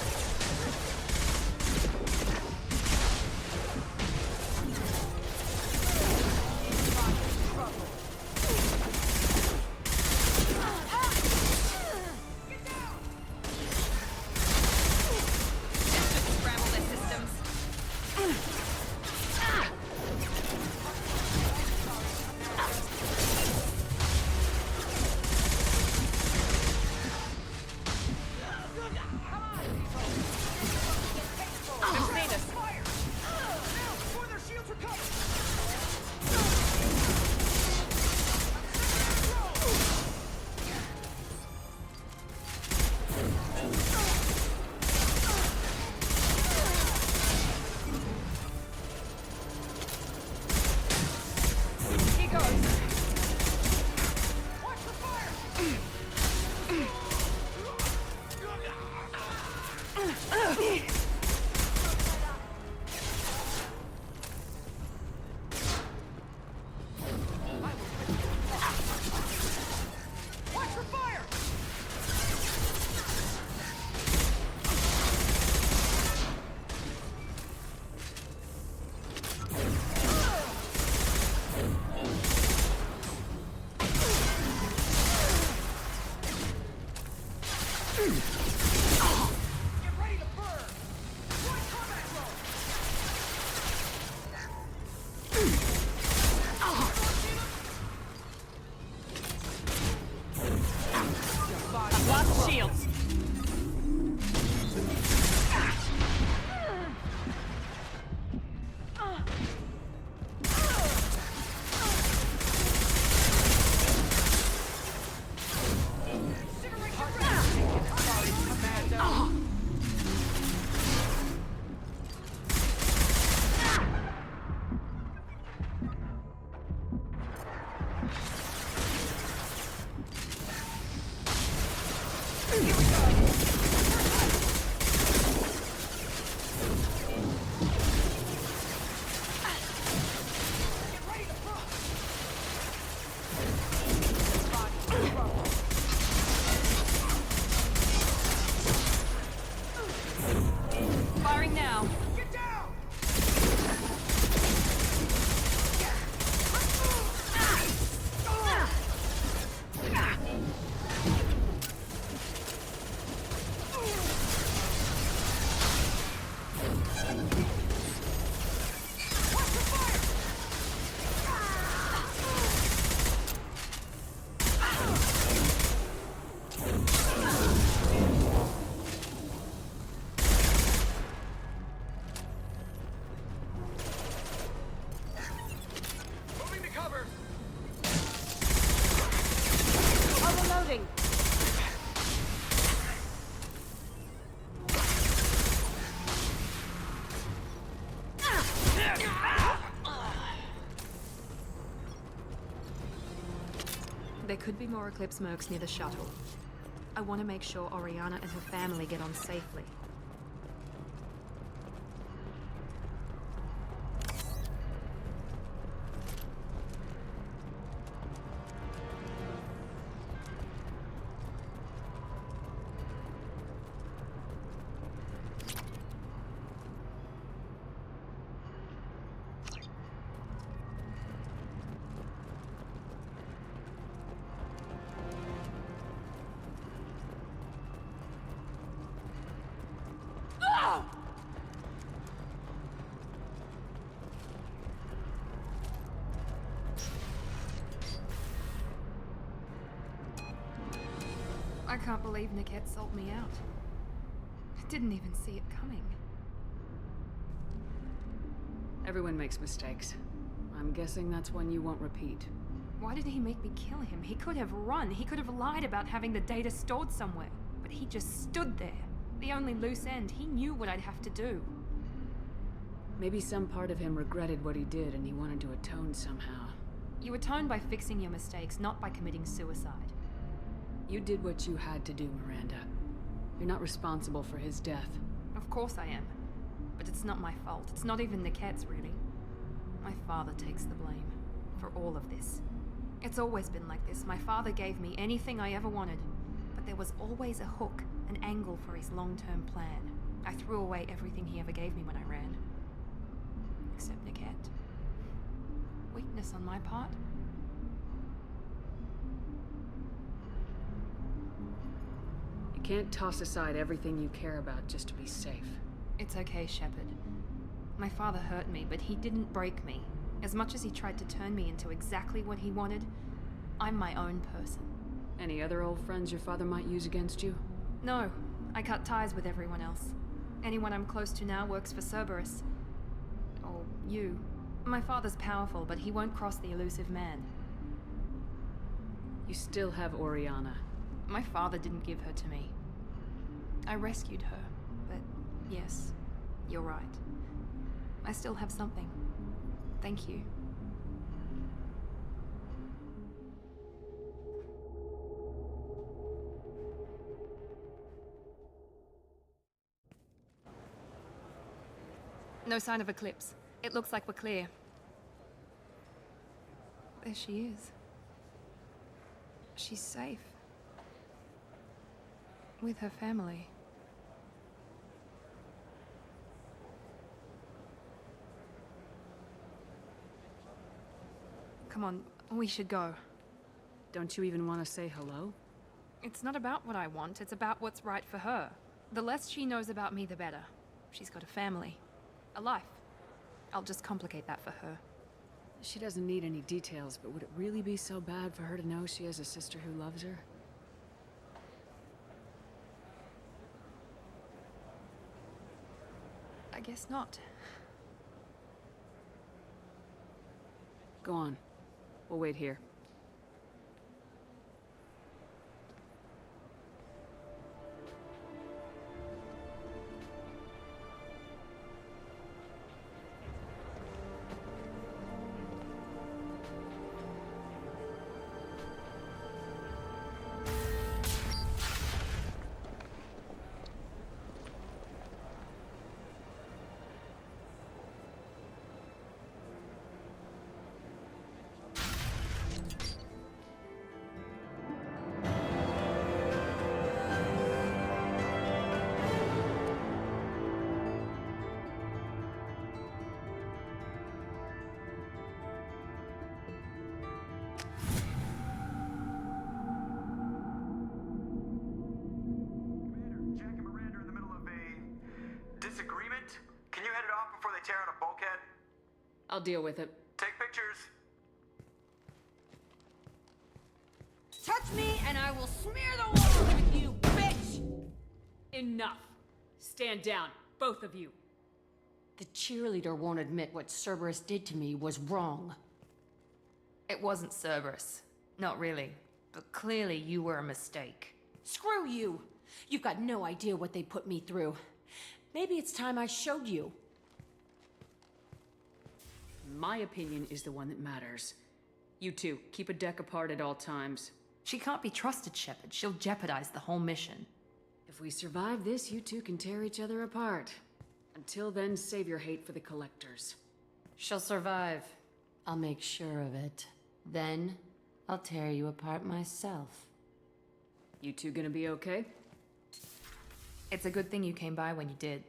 There could be more Eclipse mercs near the shuttle. I want to make sure Oriana and her family get on safely. I can't believe Niket sold me out. I didn't even see it coming. Everyone makes mistakes. I'm guessing that's one you won't repeat. Why did he make me kill him? He could have run. He could have lied about having the data stored somewhere. But he just stood there. The only loose end. He knew what I'd have to do. Maybe some part of him regretted what he did and he wanted to atone somehow. You atone by fixing your mistakes, not by committing suicide. You did what you had to do, Miranda. You're not responsible for his death. Of course I am. But it's not my fault. It's not even Nickette's, really. My father takes the blame for all of this. It's always been like this. My father gave me anything I ever wanted, but there was always a hook, an angle for his long-term plan. I threw away everything he ever gave me when I ran. Except Nickette. Weakness on my part? You can't toss aside everything you care about just to be safe. It's okay, Shepard. My father hurt me, but he didn't break me. As much as he tried to turn me into exactly what he wanted, I'm my own person. Any other old friends your father might use against you? No, I cut ties with everyone else. Anyone I'm close to now works for Cerberus. Or you. My father's powerful, but he won't cross the elusive man. You still have Oriana. My father didn't give her to me. I rescued her, but yes, you're right. I still have something. Thank you. No sign of Eclipse. It looks like we're clear. There she is. She's safe. With her family. Come on, we should go. Don't you even want to say hello? It's not about what I want, it's about what's right for her. The less she knows about me, the better. She's got a family. A life. I'll just complicate that for her. She doesn't need any details, but would it really be so bad for her to know she has a sister who loves her? I guess not. Go on. We'll wait here. I'll deal with it. Take pictures. Touch me and I will smear the walls with you, bitch! Enough. Stand down, both of you. The cheerleader won't admit what Cerberus did to me was wrong. It wasn't Cerberus. Not really. But clearly you were a mistake. Screw you! You've got no idea what they put me through. Maybe it's time I showed you. My opinion is the one that matters. You two, keep a deck apart at all times. She can't be trusted, Shepard. She'll jeopardize the whole mission. If we survive this, you two can tear each other apart. Until then, save your hate for the collectors. She'll survive. I'll make sure of it. Then, I'll tear you apart myself. You two gonna be okay? It's a good thing you came by when you did.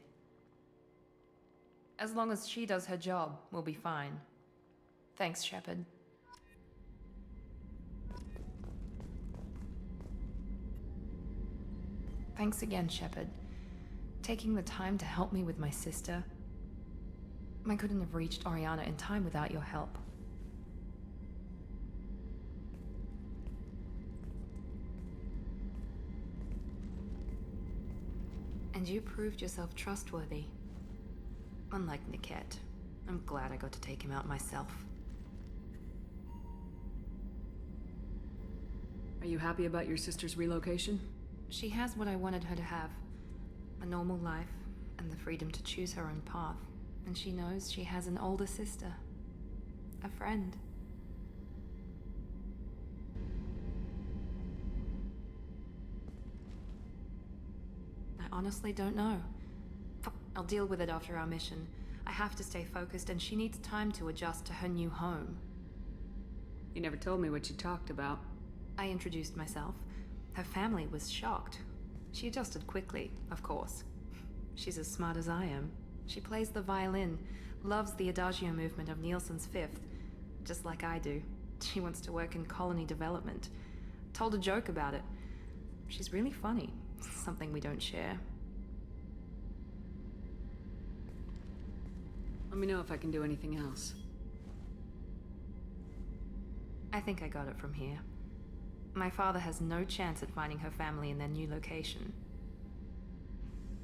As long as she does her job, we'll be fine. Thanks, Shepard. Thanks again, Shepard. Taking the time to help me with my sister. I couldn't have reached Oriana in time without your help. And you proved yourself trustworthy. Unlike Nickette, I'm glad I got to take him out myself. Are you happy about your sister's relocation? She has what I wanted her to have. A normal life, and the freedom to choose her own path. And she knows she has an older sister. A friend. honestly don't know. I'll deal with it after our mission. I have to stay focused, and she needs time to adjust to her new home. You never told me what you talked about. I introduced myself. Her family was shocked. She adjusted quickly, of course. She's as smart as I am. She plays the violin, loves the adagio movement of Nielsen's Fifth, just like I do. She wants to work in colony development. Told a joke about it. She's really funny. Something we don't share. Let me know if I can do anything else. I think I got it from here. My father has no chance at finding her family in their new location.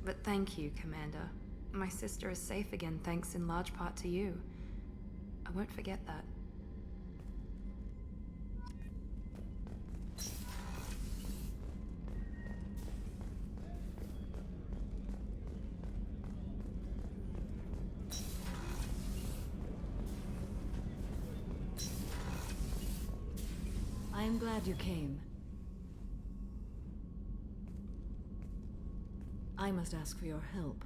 But thank you, Commander. My sister is safe again thanks in large part to you. I won't forget that. I am glad you came. I must ask for your help.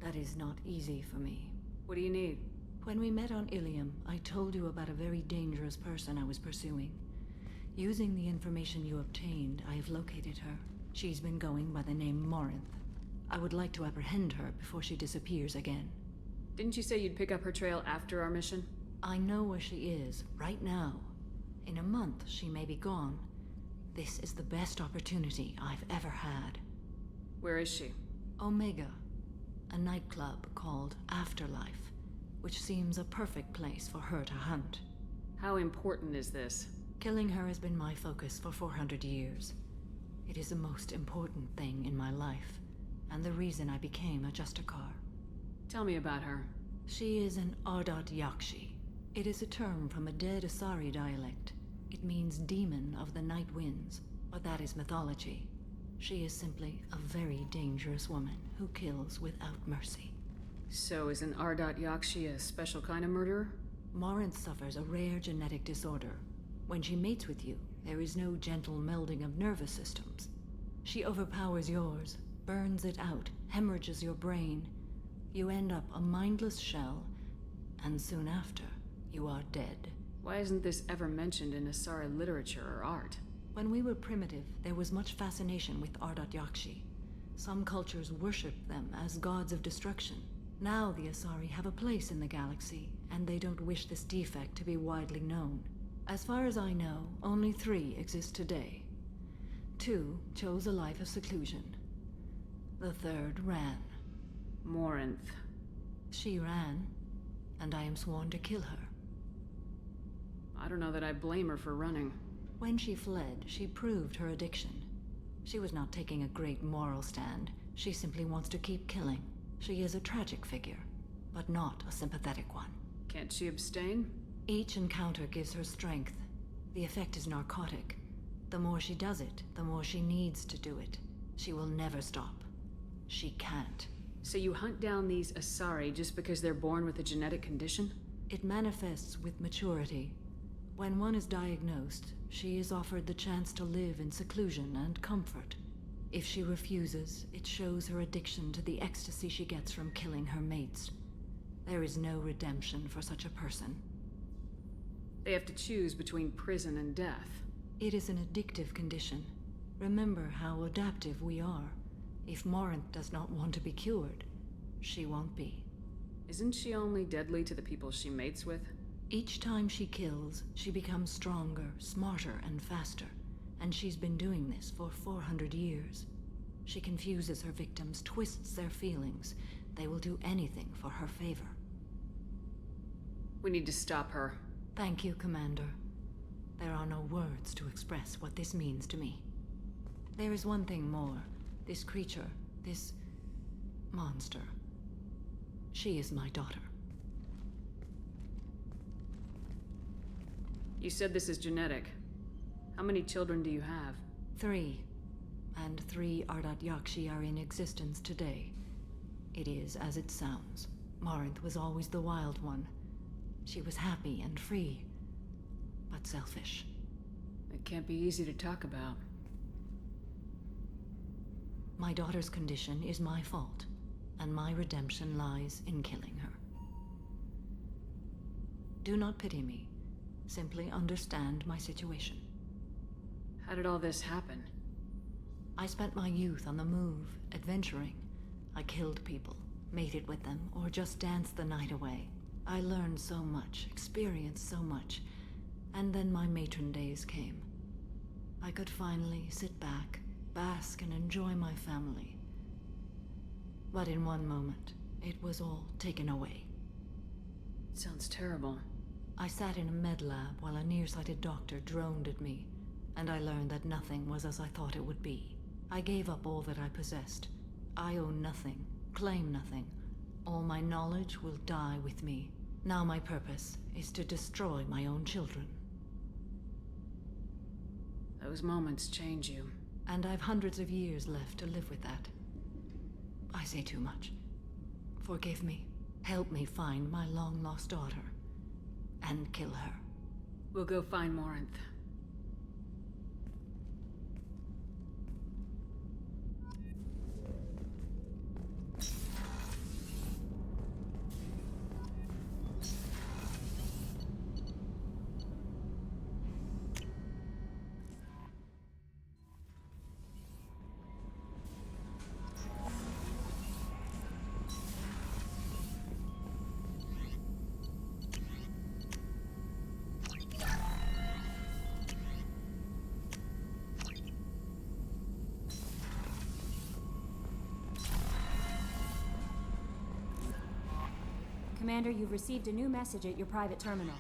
That is not easy for me. What do you need? When we met on Ilium, I told you about a very dangerous person I was pursuing. Using the information you obtained, I have located her. She's been going by the name Morinth. I would like to apprehend her before she disappears again. Didn't you say you'd pick up her trail after our mission? I know where she is, right now. In a month, she may be gone. This is the best opportunity I've ever had. Where is she? Omega, a nightclub called Afterlife, which seems a perfect place for her to hunt. How important is this? Killing her has been my focus for 400 years. It is the most important thing in my life, and the reason I became a Justicar. Tell me about her. She is an Ardat Yakshi. It is a term from a dead Asari dialect. It means demon of the night winds, but that is mythology. She is simply a very dangerous woman who kills without mercy. So is an Ardat Yakshi a special kind of murderer? Morinth suffers a rare genetic disorder. When she mates with you, there is no gentle melding of nervous systems. She overpowers yours, burns it out, hemorrhages your brain. You end up a mindless shell, and soon after, you are dead. Why isn't this ever mentioned in Asari literature or art? When we were primitive, there was much fascination with Ardat Yakshi. Some cultures worshipped them as gods of destruction. Now the Asari have a place in the galaxy, and they don't wish this defect to be widely known. As far as I know, only 3 exist today. 2 chose a life of seclusion. The 3rd ran. Morinth. She ran, and I am sworn to kill her. I don't know that I blame her for running. When she fled, she proved her addiction. She was not taking a great moral stand. She simply wants to keep killing. She is a tragic figure, but not a sympathetic one. Can't she abstain? Each encounter gives her strength. The effect is narcotic. The more she does it, the more she needs to do it. She will never stop. She can't. So you hunt down these Asari just because they're born with a genetic condition? It manifests with maturity. When one is diagnosed, she is offered the chance to live in seclusion and comfort. If she refuses, it shows her addiction to the ecstasy she gets from killing her mates. There is no redemption for such a person. They have to choose between prison and death. It is an addictive condition. Remember how adaptive we are. If Morinth does not want to be cured, she won't be. Isn't she only deadly to the people she mates with? Each time she kills, she becomes stronger, smarter, and faster. And she's been doing this for 400 years. She confuses her victims, twists their feelings. They will do anything for her favor. We need to stop her. Thank you, Commander. There are no words to express what this means to me. There is one thing more. This creature, this monster. She is my daughter. You said this is genetic. How many children do you have? 3. And 3 Ardat Yakshi are in existence today. It is as it sounds. Morinth was always the wild one. She was happy and free, but selfish. It can't be easy to talk about. My daughter's condition is my fault, and my redemption lies in killing her. Do not pity me. Simply understand my situation. How did all this happen? I spent my youth on the move, adventuring. I killed people, mated with them, or just danced the night away. I learned so much, experienced so much, and then my matron days came. I could finally sit back, bask, and enjoy my family. But in one moment, it was all taken away. Sounds terrible. I sat in a med lab while a nearsighted doctor droned at me, and I learned that nothing was as I thought it would be. I gave up all that I possessed. I own nothing, claim nothing. All my knowledge will die with me. Now my purpose is to destroy my own children. Those moments change you. And I've hundreds of years left to live with that. I say too much. Forgive me. Help me find my long-lost daughter. And kill her. We'll go find Morinth. Commander, you've received a new message at your private terminal.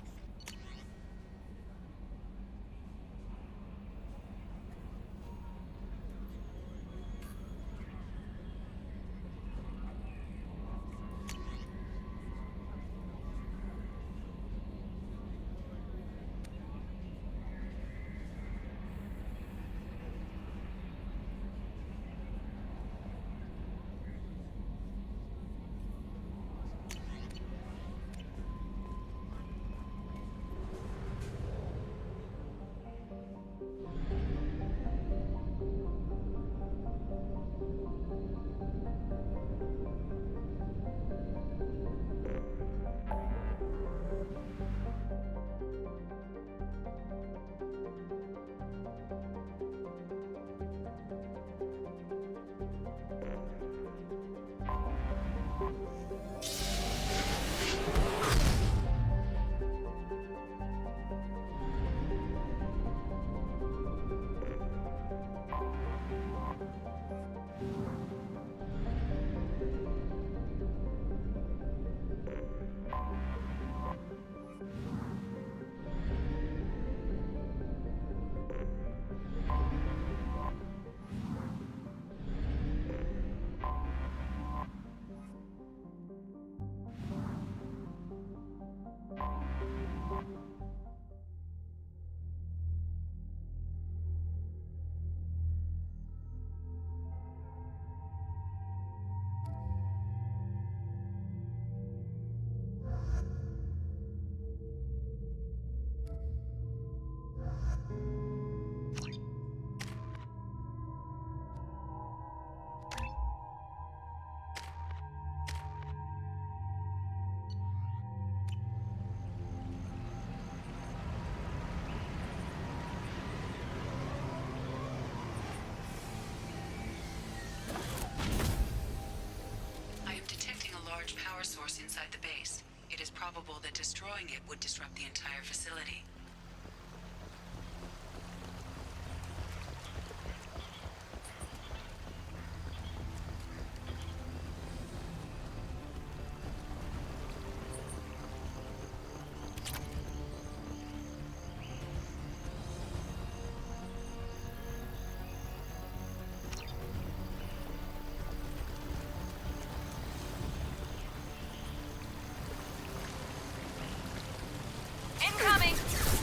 Power source inside the base. It is probable that destroying it would disrupt the entire facility. Incoming!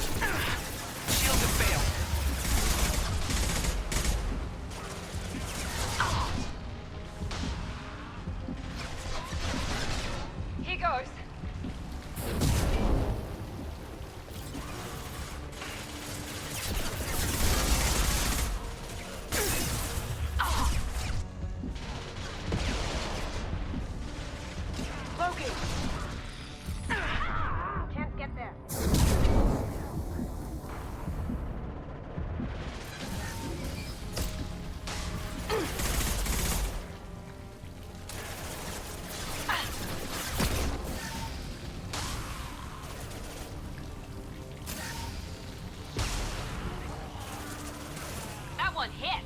hit!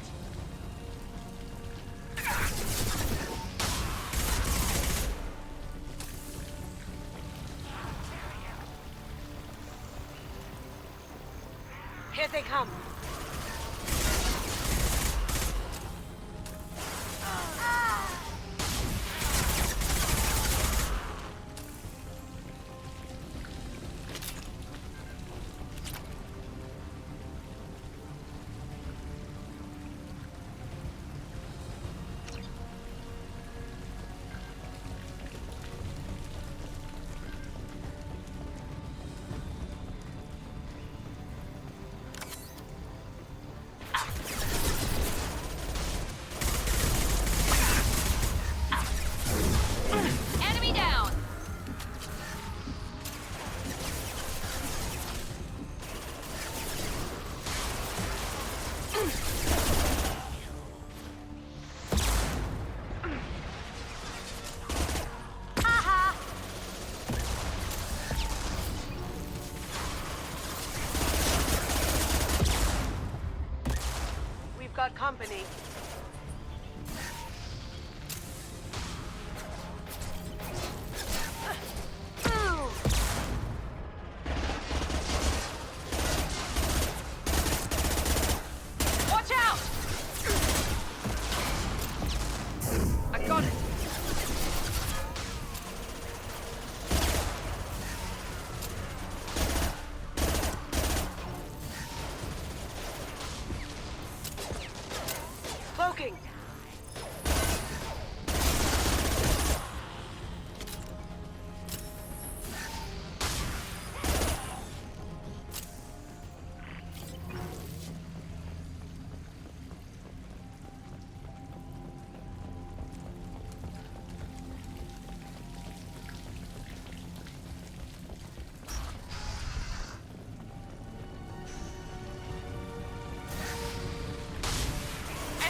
Here they come. Enemy down! Aha! We've got company. Watch out! I got it. Cloaking.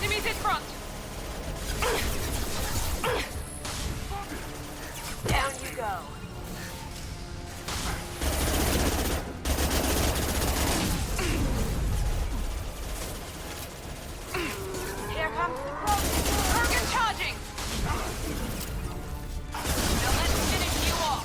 Enemies in front! Down you go. Here comes the Kurgan charging! Now let's finish you off!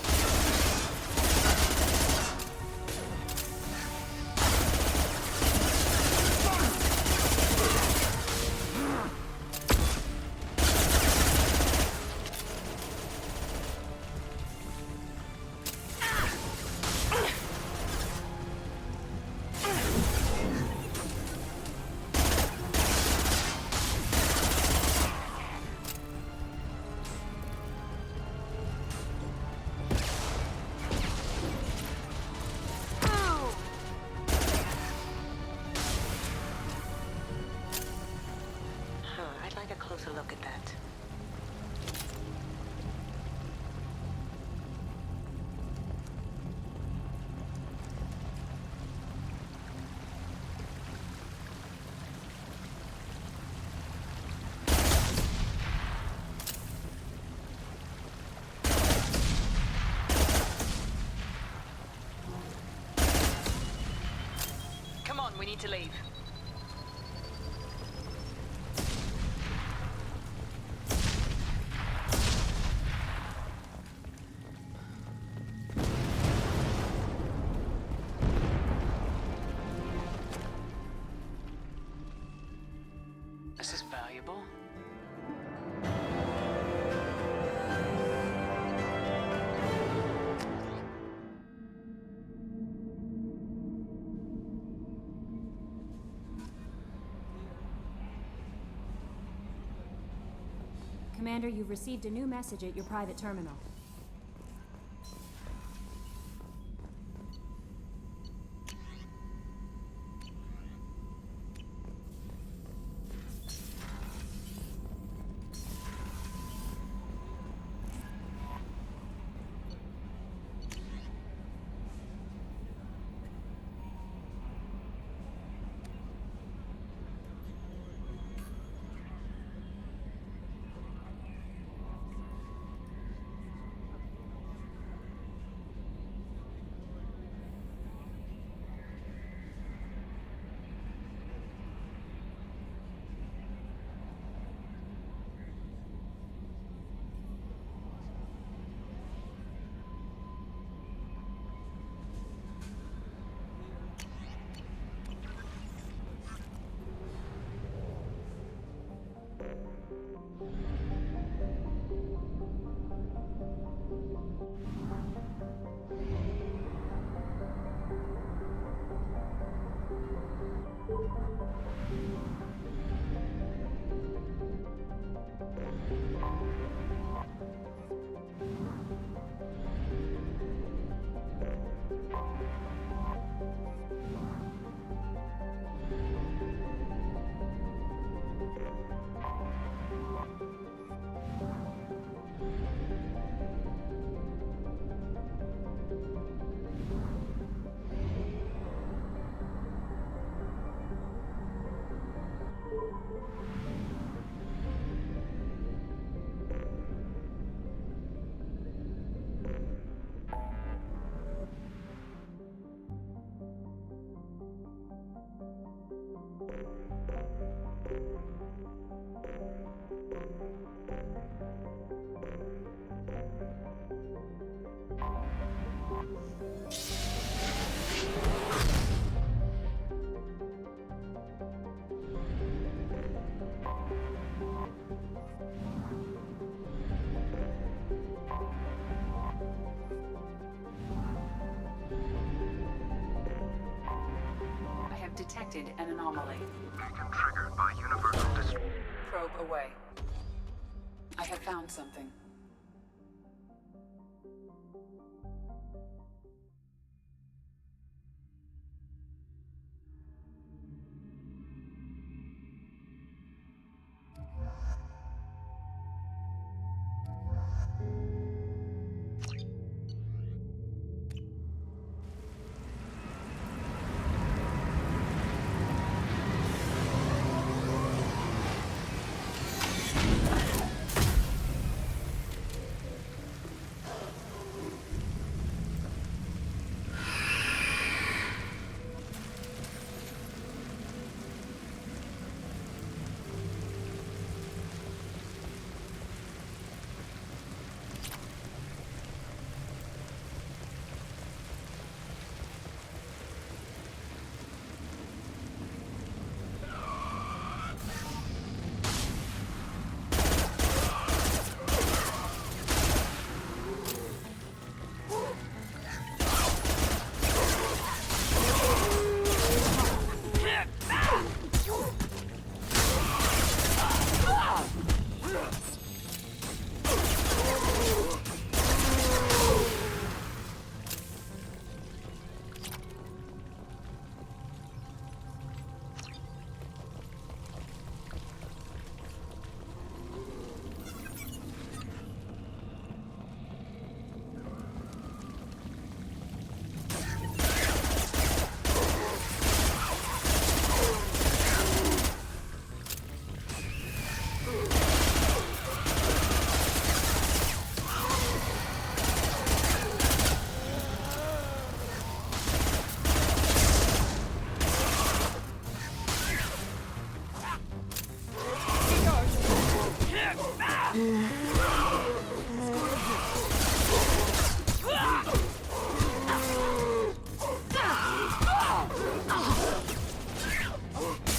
I'd like a closer look at that. Come on, we need to leave. This is valuable. Commander, you've received a new message at your private terminal. detected an anomaly. Beacon triggered by universal Probe away. I have found something.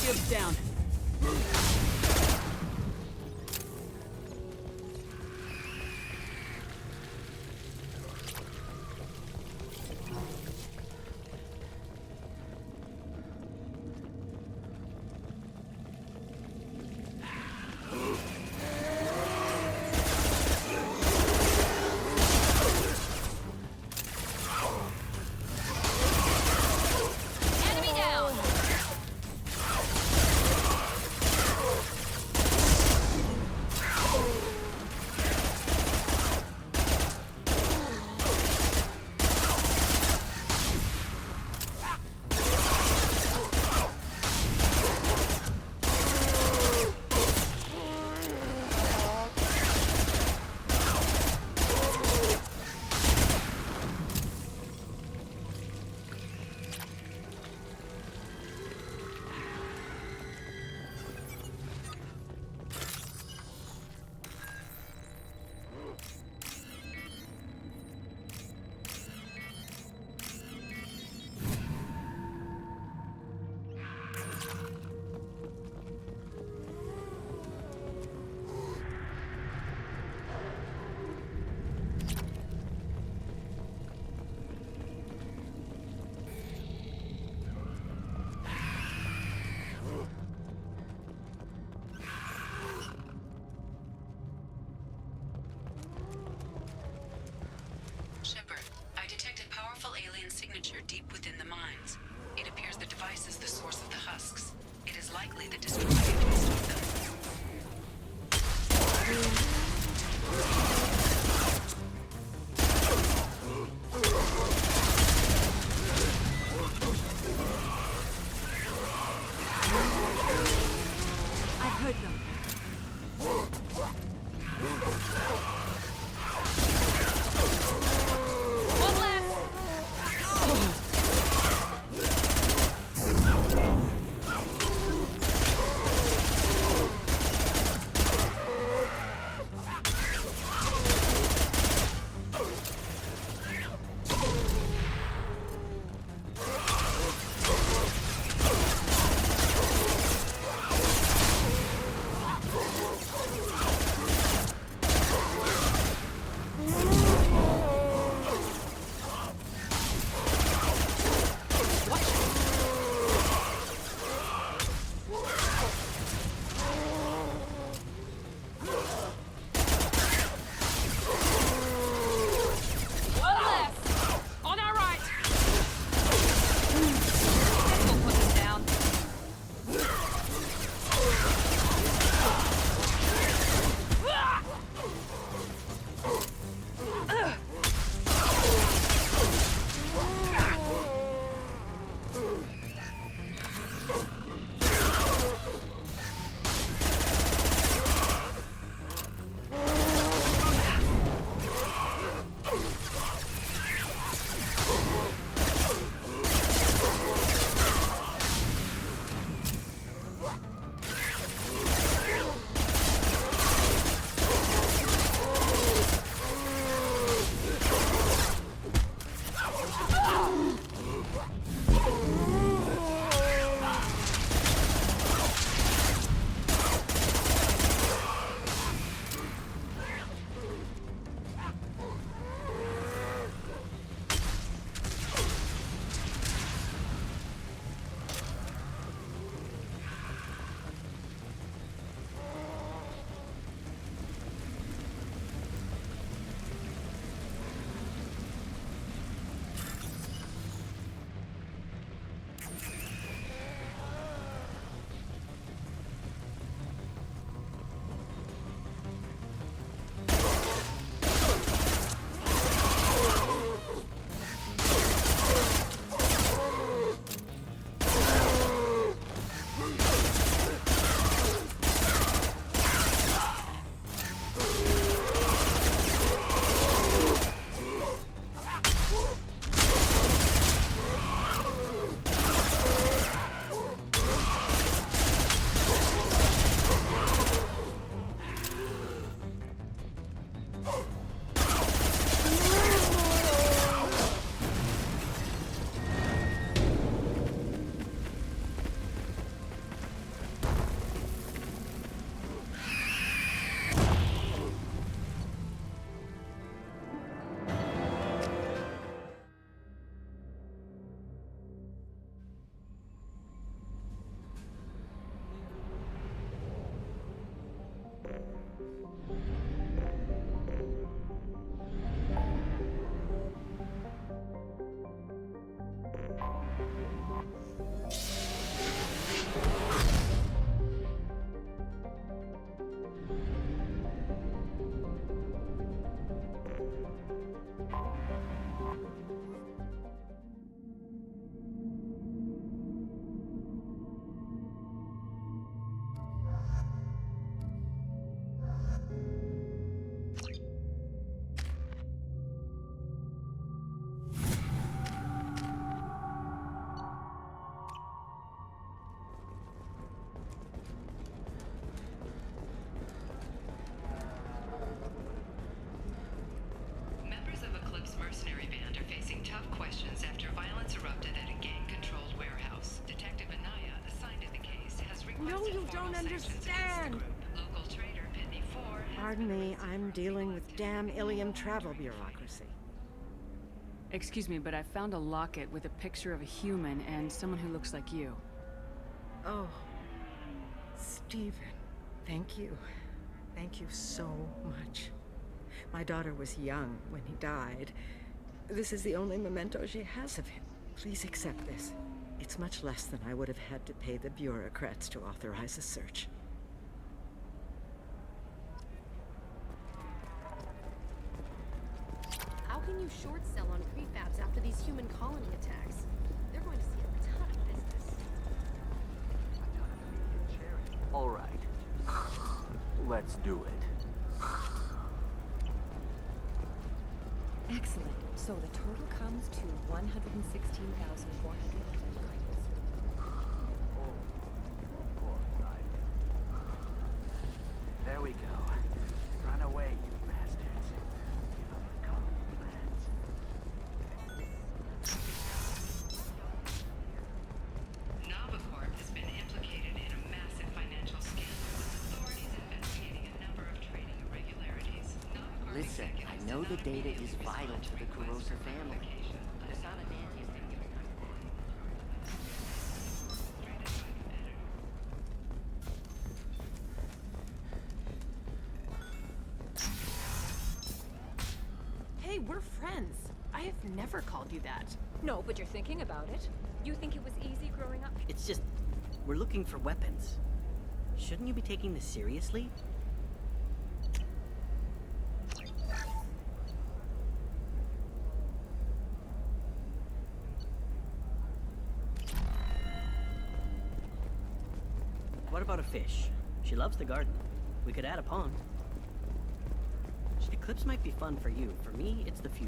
Shield's down. Shepard, I detected powerful alien signature deep within the mines. It appears the device is the source of the husks. It is likely the destroyer can stop them. I've heard them. No, you don't understand! Pardon me, I'm dealing with damn Ilium travel bureaucracy. Excuse me, but I found a locket with a picture of a human and someone who looks like you. Oh, Stephen, thank you. Thank you so much. My daughter was young when he died. This is the only memento she has of him. Please accept this. It's much less than I would have had to pay the bureaucrats to authorize a search. How can you short sell on prefabs after these human colony attacks? They're going to see a ton of business. All right. Let's do it. Excellent. So the total comes to 116,400 credits. There we go. Run away, you bastards. Give up the colony plans. Navacorp has been implicated in a massive financial scandal with authorities investigating a number of trading irregularities. Listen, I know the data is vital to the Kurosa family. Hey, we're friends. I have never called you that. No, but you're thinking about it. You think it was easy growing up? It's just, we're looking for weapons. Shouldn't you be taking this seriously? What about a fish? She loves the garden. We could add a pond. Eclipse might be fun for you. For me, it's the future.